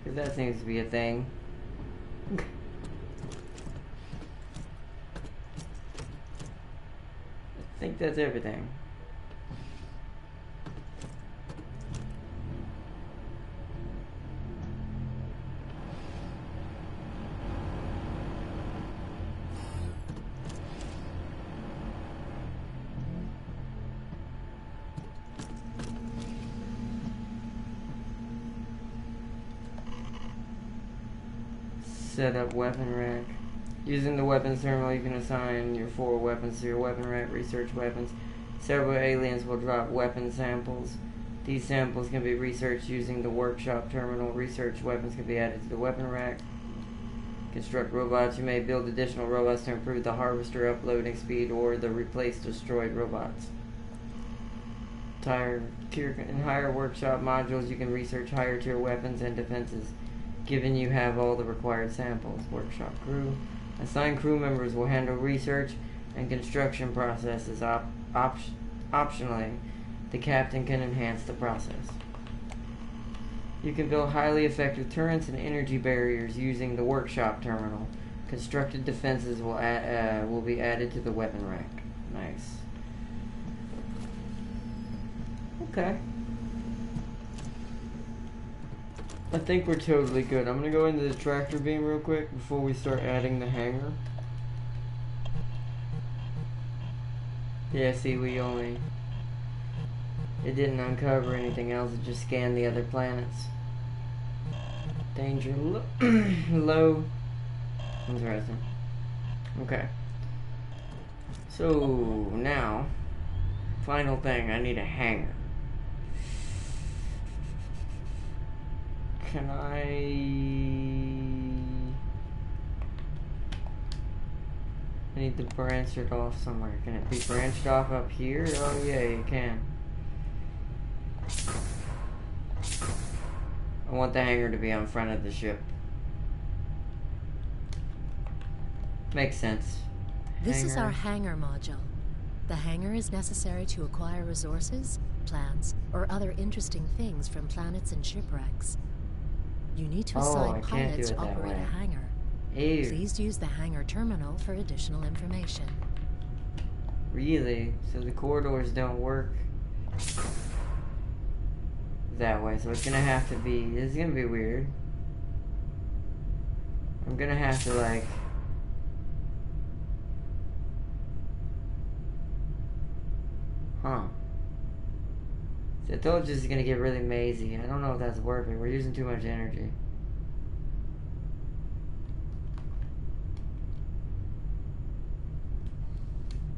[SPEAKER 1] Because that seems to be a thing. I think that's everything. Set up weapon rack. Using the weapons terminal, you can assign your 4 weapons to your weapon rack. Research weapons. Several aliens will drop weapon samples. These samples can be researched using the workshop terminal. Research weapons can be added to the weapon rack. Construct robots. You may build additional robots to improve the harvester uploading speed or the replace destroyed robots. In higher workshop modules, you can research higher tier weapons and defenses, given you have all the required samples. Workshop crew. Assigned crew members will handle research and construction processes. Optionally, the captain can enhance the process. You can build highly effective turrets and energy barriers using the workshop terminal. Constructed defenses will be added to the weapon rack. Nice. Okay. I think we're totally good. I'm gonna go into the tractor beam real quick before we start adding the hangar. Yeah, see, it didn't uncover anything else, it just scanned the other planets. Danger low. Interesting. Okay. So, now, final thing, I need a hangar. Can I need to branch it off somewhere. Can it be branched off up here? Oh yeah, you can. I want the hangar to be on front of the ship. Makes sense.
[SPEAKER 3] This is our hangar module. The hangar is necessary to acquire resources, plants, or other interesting things from planets and shipwrecks. You need to assign pilots to operate a hangar.
[SPEAKER 1] Ew.
[SPEAKER 3] Please use the hangar terminal for additional information.
[SPEAKER 1] Really? So the corridors don't work that way. So it's gonna have to be. This is gonna be weird. I'm gonna have to like. Huh. See, I told you this is gonna get really mazy. I don't know if that's worth it. We're using too much energy.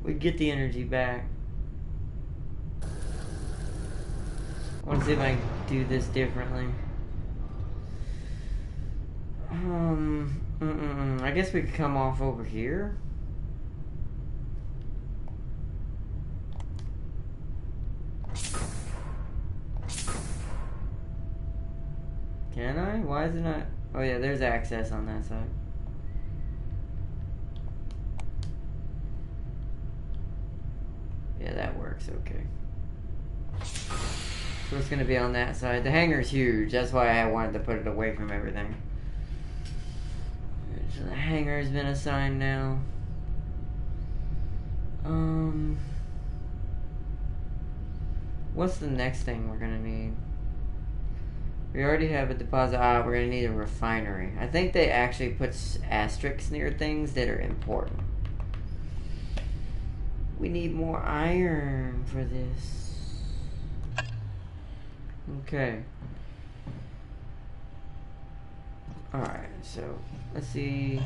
[SPEAKER 1] We get the energy back. I want to see if I can do this differently. I guess we could come off over here. Can I? Why is it not? Oh yeah, there's access on that side. Yeah, that works, okay. So it's gonna be on that side. The hangar's huge, that's why I wanted to put it away from everything. So the hangar's been assigned now. What's the next thing we're gonna need? We already have a deposit. We're gonna need a refinery. I think they actually put asterisks near things that are important. We need more iron for this. Okay. Alright, so let's see.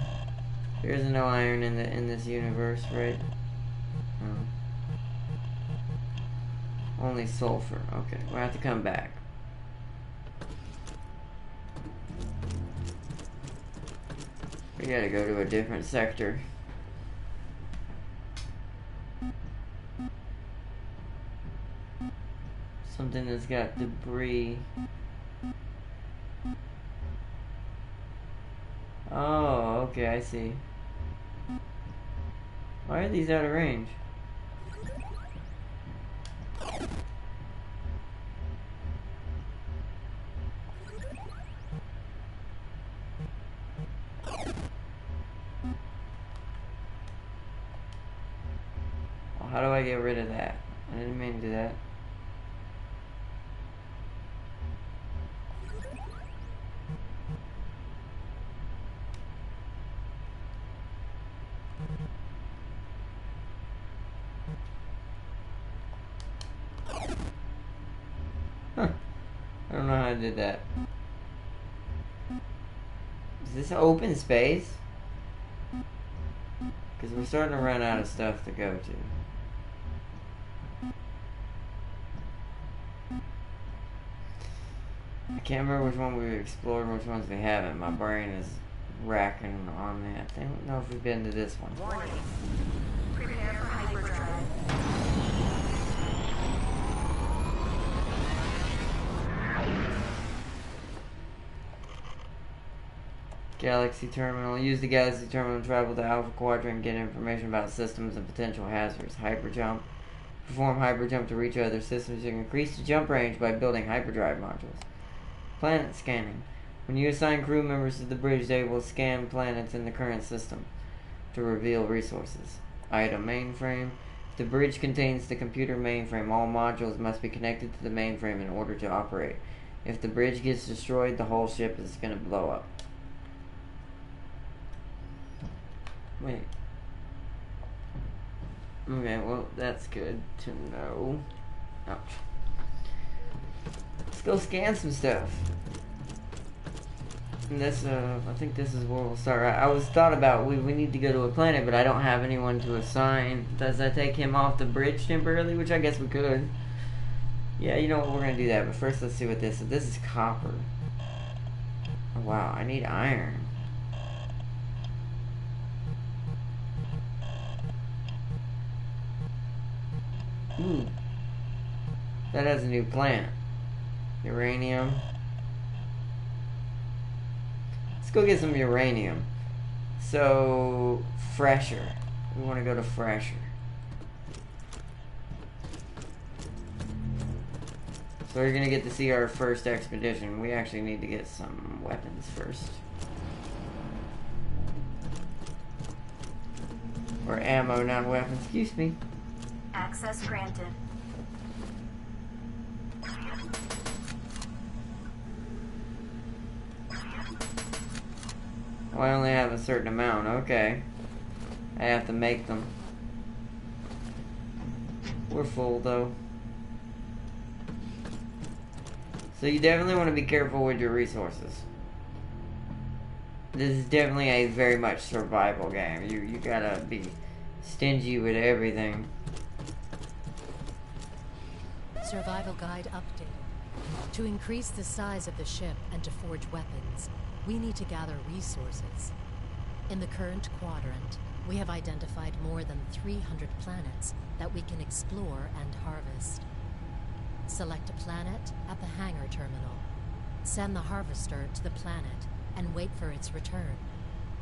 [SPEAKER 1] There's no iron in this universe, right? No. Only sulfur. Okay, we'll have to come back. We gotta go to a different sector. Something that's got debris. Oh, okay, I see. Why are these out of range? Well, how do I get rid of that? I didn't mean to do that. Huh. I don't know how I did that. Is this open space? Because we're starting to run out of stuff to go to. I can't remember which one we've explored and which ones we haven't. My brain is racking on me. I don't know if we've been to this one.
[SPEAKER 4] Warning. Prepare for hyperdrive.
[SPEAKER 1] Galaxy Terminal. Use the Galaxy Terminal to travel to Alpha Quadrant and get information about systems and potential hazards. Hyperjump. Perform hyperjump to reach other systems. You can increase the jump range by building hyperdrive modules. Planet scanning. When you assign crew members to the bridge, they will scan planets in the current system to reveal resources. Item mainframe. If the bridge contains the computer mainframe, all modules must be connected to the mainframe in order to operate. If the bridge gets destroyed, the whole ship is going to blow up. Wait. Okay, well, that's good to know. Ouch. Let's go scan some stuff. And this, I think this is where we'll start. I was thought about, we need to go to a planet, but I don't have anyone to assign. Does I take him off the bridge temporarily? Which I guess we could. Yeah, you know what, we're going to do that. But first, let's see what this is. This is copper. Oh, wow, I need iron. Ooh. That has a new plant. Uranium. Let's go get some uranium. So, fresher. We want to go to fresher. So we're going to get to see our first expedition. We actually need to get some weapons first. Or ammo, not weapons. Excuse me.
[SPEAKER 4] Access granted.
[SPEAKER 1] Oh, I only have a certain amount. Okay. I have to make them. We're full, though. So you definitely want to be careful with your resources. This is definitely a very much survival game. You gotta be stingy with everything.
[SPEAKER 3] Survival guide updated. To increase the size of the ship and to forge weapons, we need to gather resources. In the current quadrant, we have identified more than 300 planets that we can explore and harvest. Select a planet at the hangar terminal. Send the harvester to the planet and wait for its return,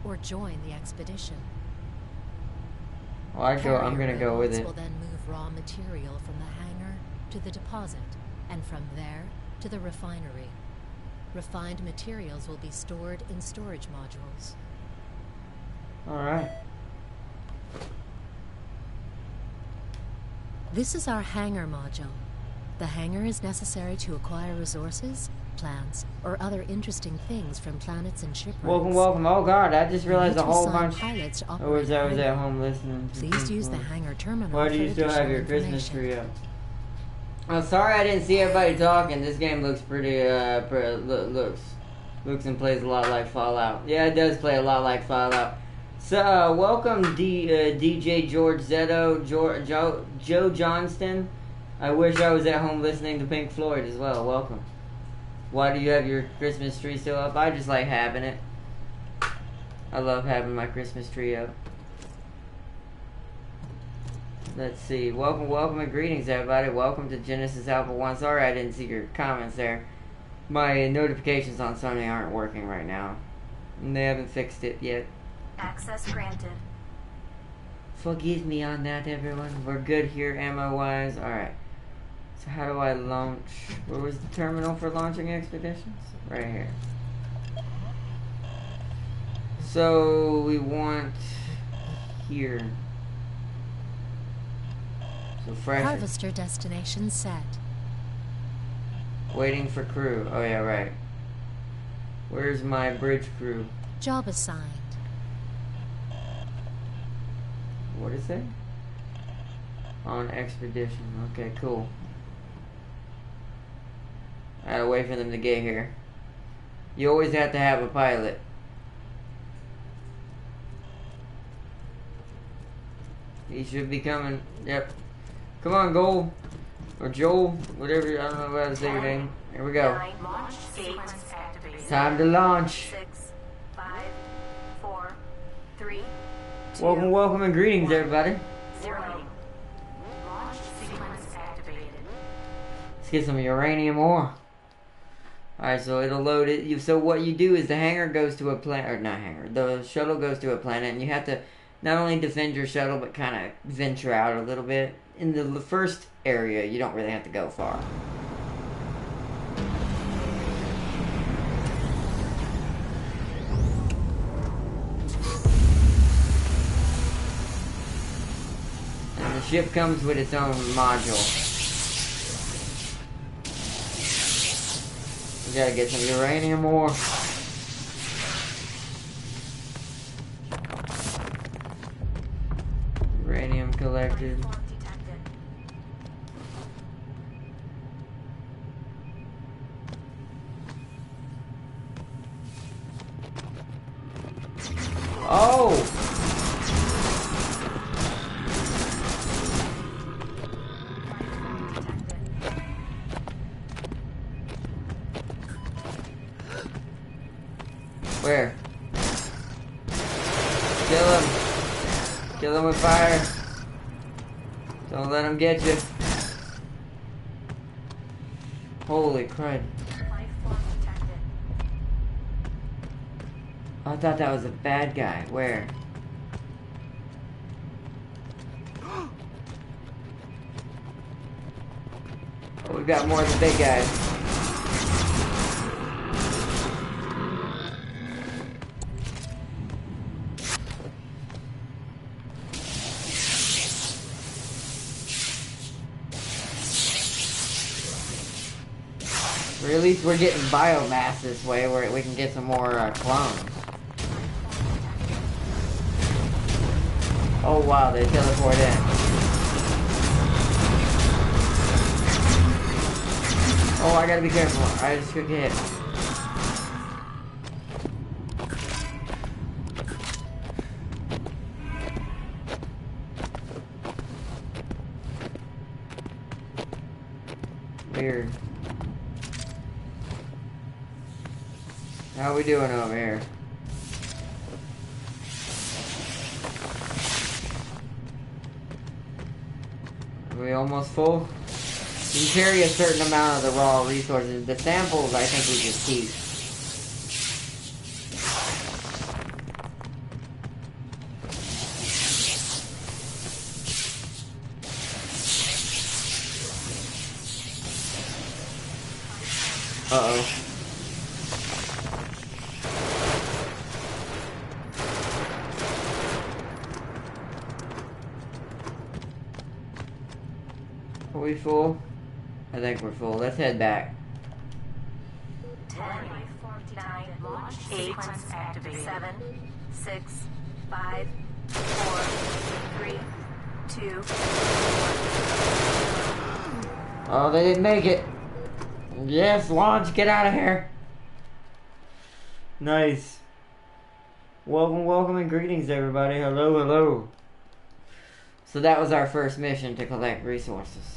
[SPEAKER 3] or join the expedition.
[SPEAKER 1] Well, I'm gonna go with it.
[SPEAKER 3] Will then move raw material from the hangar to the deposit, and from there to the refinery. Refined materials will be stored in storage modules.
[SPEAKER 1] Alright.
[SPEAKER 3] This is our hangar module. The hangar is necessary to acquire resources, plants, or other interesting things from planets and shipwrecks.
[SPEAKER 1] Welcome, welcome. Oh god, I just realized a whole
[SPEAKER 3] assign
[SPEAKER 1] bunch.
[SPEAKER 3] pilots to
[SPEAKER 1] Oh,
[SPEAKER 3] operate
[SPEAKER 1] was I was
[SPEAKER 3] the
[SPEAKER 1] at
[SPEAKER 3] hangar.
[SPEAKER 1] home listening. to
[SPEAKER 3] Please
[SPEAKER 1] Pink
[SPEAKER 3] use the
[SPEAKER 1] Floyd.
[SPEAKER 3] hangar terminal.
[SPEAKER 1] Why do
[SPEAKER 3] for
[SPEAKER 1] you still have
[SPEAKER 3] additional
[SPEAKER 1] your Christmas
[SPEAKER 3] information.
[SPEAKER 1] tree up? I'm sorry I didn't see everybody talking. This game looks pretty, looks and plays a lot like Fallout. Yeah, it does play a lot like Fallout. So, welcome DJ George Zetto, Joe Johnston. I wish I was at home listening to Pink Floyd as well. Welcome. Why do you have your Christmas tree still up? I just like having it. I love having my Christmas tree up. Let's see. Welcome and greetings, everybody. Welcome to Genesis Alpha 1. Sorry I didn't see your comments there. My notifications on Sony aren't working right now. And they haven't fixed it yet.
[SPEAKER 4] Access granted.
[SPEAKER 1] Forgive me on that, everyone. We're good here, ammo-wise. Alright. So how do I launch? Where was the terminal for launching expeditions? Right here. So we want here. So fresh.
[SPEAKER 3] Harvester destination set.
[SPEAKER 1] Waiting for crew. Oh yeah, right. Where's my bridge crew?
[SPEAKER 3] Job assigned.
[SPEAKER 1] What is it? On expedition. Okay, cool. I gotta wait for them to get here. You always have to have a pilot. He should be coming. Yep. Come on, Gold. Or Joel. Whatever. I don't know how to say your name. Here we go.
[SPEAKER 4] 9, launch sequence activated.
[SPEAKER 1] Time to launch.
[SPEAKER 4] 6, 5, 4, 3, 2,
[SPEAKER 1] Welcome, welcome, and greetings, everybody.
[SPEAKER 4] 0. Launch sequence activated.
[SPEAKER 1] Let's get some uranium ore. Alright, so it'll load it. So what you do is the hangar goes to a planet, or not hangar, the shuttle goes to a planet, and you have to not only defend your shuttle, but kind of venture out a little bit. In the first area, you don't really have to go far. And the ship comes with its own module. We gotta get some uranium ore. Uranium collected.
[SPEAKER 4] Form detected.
[SPEAKER 1] Oh! Where? Kill him. Kill him with fire. Don't let him get you. Holy crud.
[SPEAKER 4] Life form detected.
[SPEAKER 1] I thought that was a bad guy. Where? Oh, we got more of the big guys. Or at least we're getting biomass this way where we can get some more clones. Oh wow, they teleport in. Oh, I gotta be careful. I just took a hit. Weird. How we doing over here? Are we almost full? You can carry a certain amount of the raw resources. The samples, I think we just keep. Uh-oh. Are we full? I think we're full. Let's head back.
[SPEAKER 4] 10, 9, launch sequence activated. 7, 6, 5, 4, 3, 2.
[SPEAKER 1] Oh, they didn't make it. Yes, launch, get out of here. Nice. Welcome, welcome, and greetings, everybody. Hello, hello. So that was our first mission, to collect resources.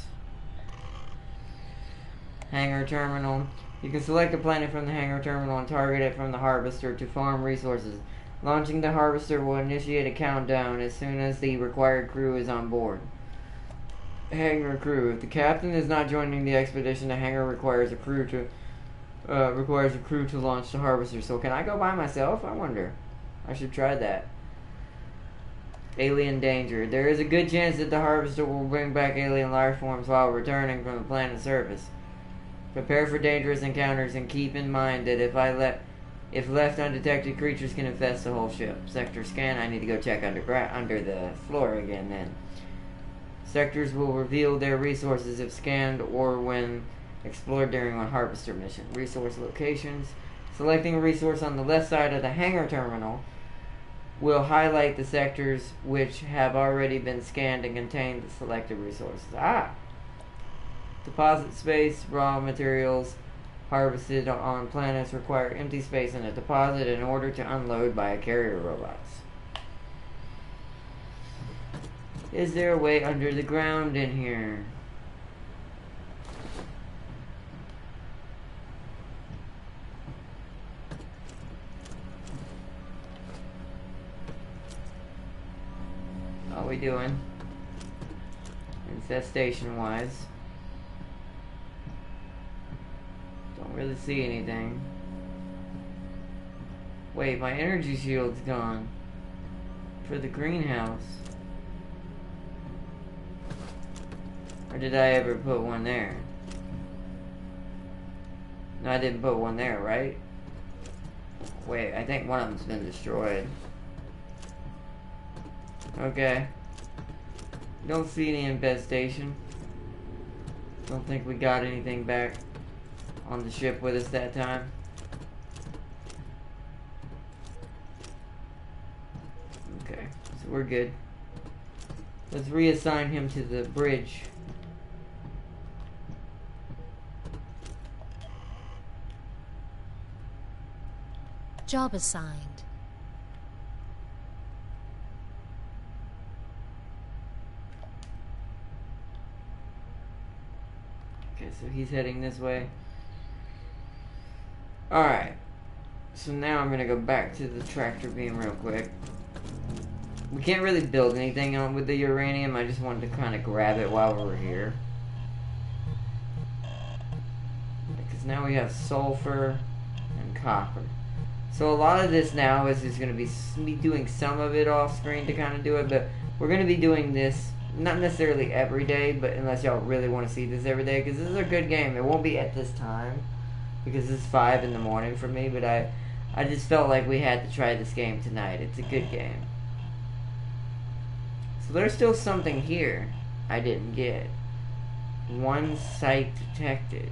[SPEAKER 1] Hangar terminal. You can select a planet from the hangar terminal and target it from the harvester to farm resources. Launching the harvester will initiate a countdown as soon as the required crew is on board. Hangar crew. If the captain is not joining the expedition, the hangar requires a crew to launch the harvester. So can I go by myself? I wonder. I should try that. Alien danger. There is a good chance that the harvester will bring back alien life forms while returning from the planet's surface. Prepare for dangerous encounters and keep in mind that if left undetected, creatures can infest the whole ship. Sector scan. I need to go check under the floor again then. Sectors will reveal their resources if scanned or when explored during a harvester mission. Resource locations. Selecting a resource on the left side of the hangar terminal will highlight the sectors which have already been scanned and contain the selected resources. Deposit space. Raw materials harvested on planets require empty space in a deposit in order to unload by carrier robots. Is there a way under the ground in here? How we doing? Infestation wise. Don't really see anything. Wait, my energy shield's gone. For the greenhouse. Or did I ever put one there? No, I didn't put one there, right? Wait, I think one of them's been destroyed. Okay. Don't see any infestation. Don't think we got anything back on the ship with us that time. Okay, so we're good. Let's reassign him to the bridge.
[SPEAKER 3] Job assigned.
[SPEAKER 1] Okay, so he's heading this way. Alright. So now I'm gonna go back to the tractor beam real quick. We can't really build anything on with the uranium. I just wanted to kind of grab it while we were here. Because now we have sulfur and copper. So a lot of this now is going to be me doing some of it off screen to kind of do it, but we're going to be doing this not necessarily every day, but unless y'all really want to see this every day, because this is a good game. It won't be at this time because it's 5 in the morning for me, but I just felt like we had to try this game tonight. It's a good game. So there's still something here I didn't get. One site detected.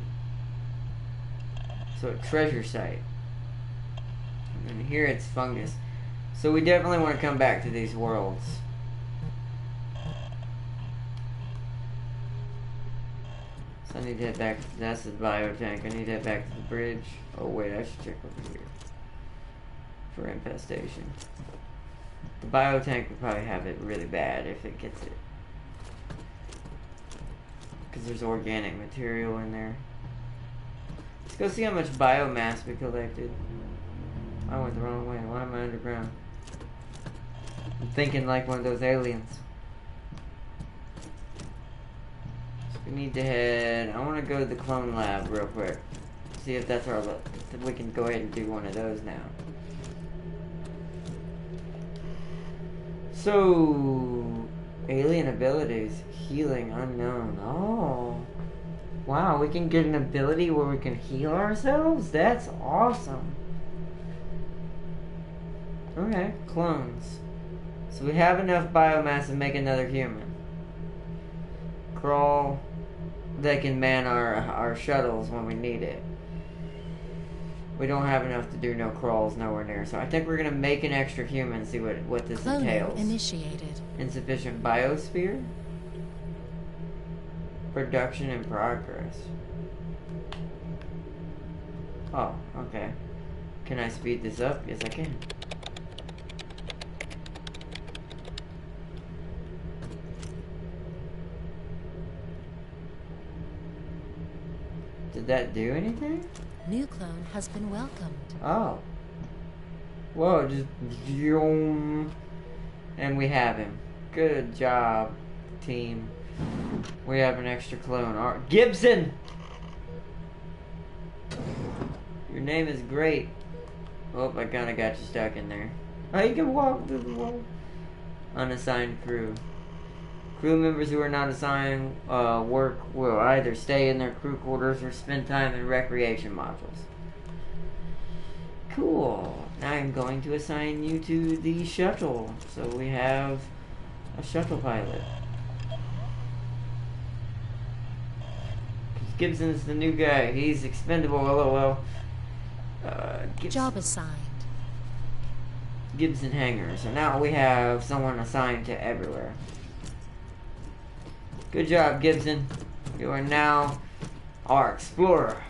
[SPEAKER 1] So a treasure site. And here it's fungus. So we definitely want to come back to these worlds. So I need to head back. That's the biotank. I need to head back to the bridge. Oh wait, I should check over here for infestation. The biotank would probably have it really bad if it gets it, because there's organic material in there. Let's go see how much biomass we collected. I went the wrong way. Why am I underground? I'm thinking like one of those aliens. So we need to head... I want to go to the clone lab real quick. See if that's our... If we can go ahead and do one of those now. So... Alien abilities. Healing unknown. Oh. Wow, we can get an ability where we can heal ourselves? That's awesome. Okay, clones. So we have enough biomass to make another human. Crawl. They can man our shuttles when we need it. We don't have enough to do no crawls nowhere near. So I think we're gonna make an extra human, see what this
[SPEAKER 3] Cloning
[SPEAKER 1] entails.
[SPEAKER 3] initiated.
[SPEAKER 1] Insufficient biosphere. Production in progress. Oh, okay. Can I speed this up? Yes, I can. Did that do anything?
[SPEAKER 3] New clone has been welcomed.
[SPEAKER 1] Oh. Whoa, just... And we have him. Good job, team. We have an extra clone. Gibson! Your name is great. Oh, I kinda got you stuck in there. Oh, you can walk through the wall. Unassigned crew. Crew members who are not assigned work will either stay in their crew quarters or spend time in recreation modules. Cool. Now I'm going to assign you to the shuttle. So we have a shuttle pilot. Gibson's the new guy. He's expendable, lol.
[SPEAKER 3] Job assigned.
[SPEAKER 1] Gibson hangar. So now we have someone assigned to everywhere. Good job, Gibson. You are now our explorer.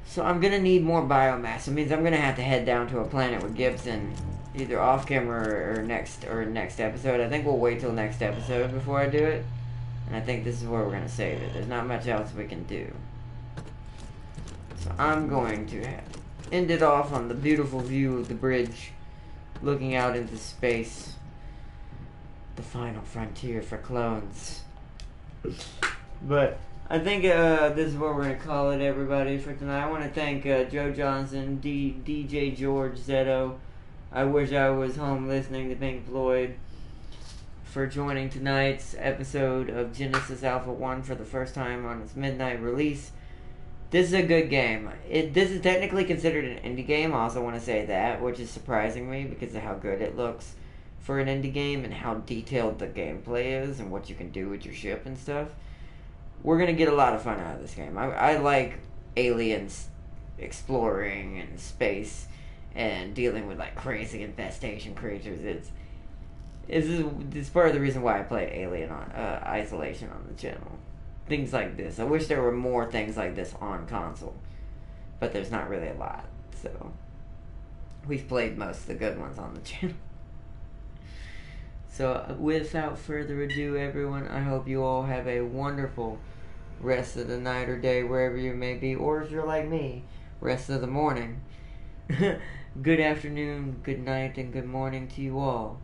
[SPEAKER 1] So I'm gonna need more biomass. It means I'm gonna have to head down to a planet with Gibson either off camera or next episode. I think we'll wait till next episode before I do it. And I think this is where we're going to save it. There's not much else we can do. So I'm going to end it off on the beautiful view of the bridge, looking out into space. The final frontier for clones. But I think this is what we're going to call it, everybody, for tonight. I want to thank Joe Johnson, DJ George Zetto. I wish I was home listening to Pink Floyd, for joining tonight's episode of Genesis Alpha 1 for the first time on its midnight release. This is a good game. This is technically considered an indie game. I also want to say that, which is surprising me because of how good it looks for an indie game and how detailed the gameplay is and what you can do with your ship and stuff. We're going to get a lot of fun out of this game. I like aliens exploring and space and dealing with like crazy infestation creatures. It's part of the reason why I play Alien on Isolation on the channel. Things like this. I wish there were more things like this on console, but there's not really a lot. So we've played most of the good ones on the channel. So without further ado, everyone, I hope you all have a wonderful rest of the night or day wherever you may be, or if you're like me, rest of the morning. Good afternoon, good night, and good morning to you all.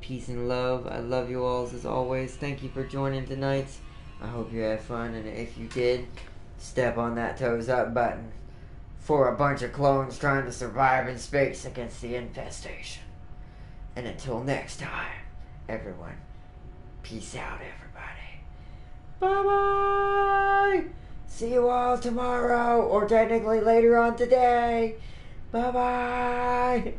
[SPEAKER 1] Peace and love. I love you all as always. Thank you for joining tonight. I hope you had fun, and if you did, step on that toes up button for a bunch of clones trying to survive in space against the infestation. And until next time, everyone, peace out, everybody. Bye-bye! See you all tomorrow, or technically later on today. Bye-bye!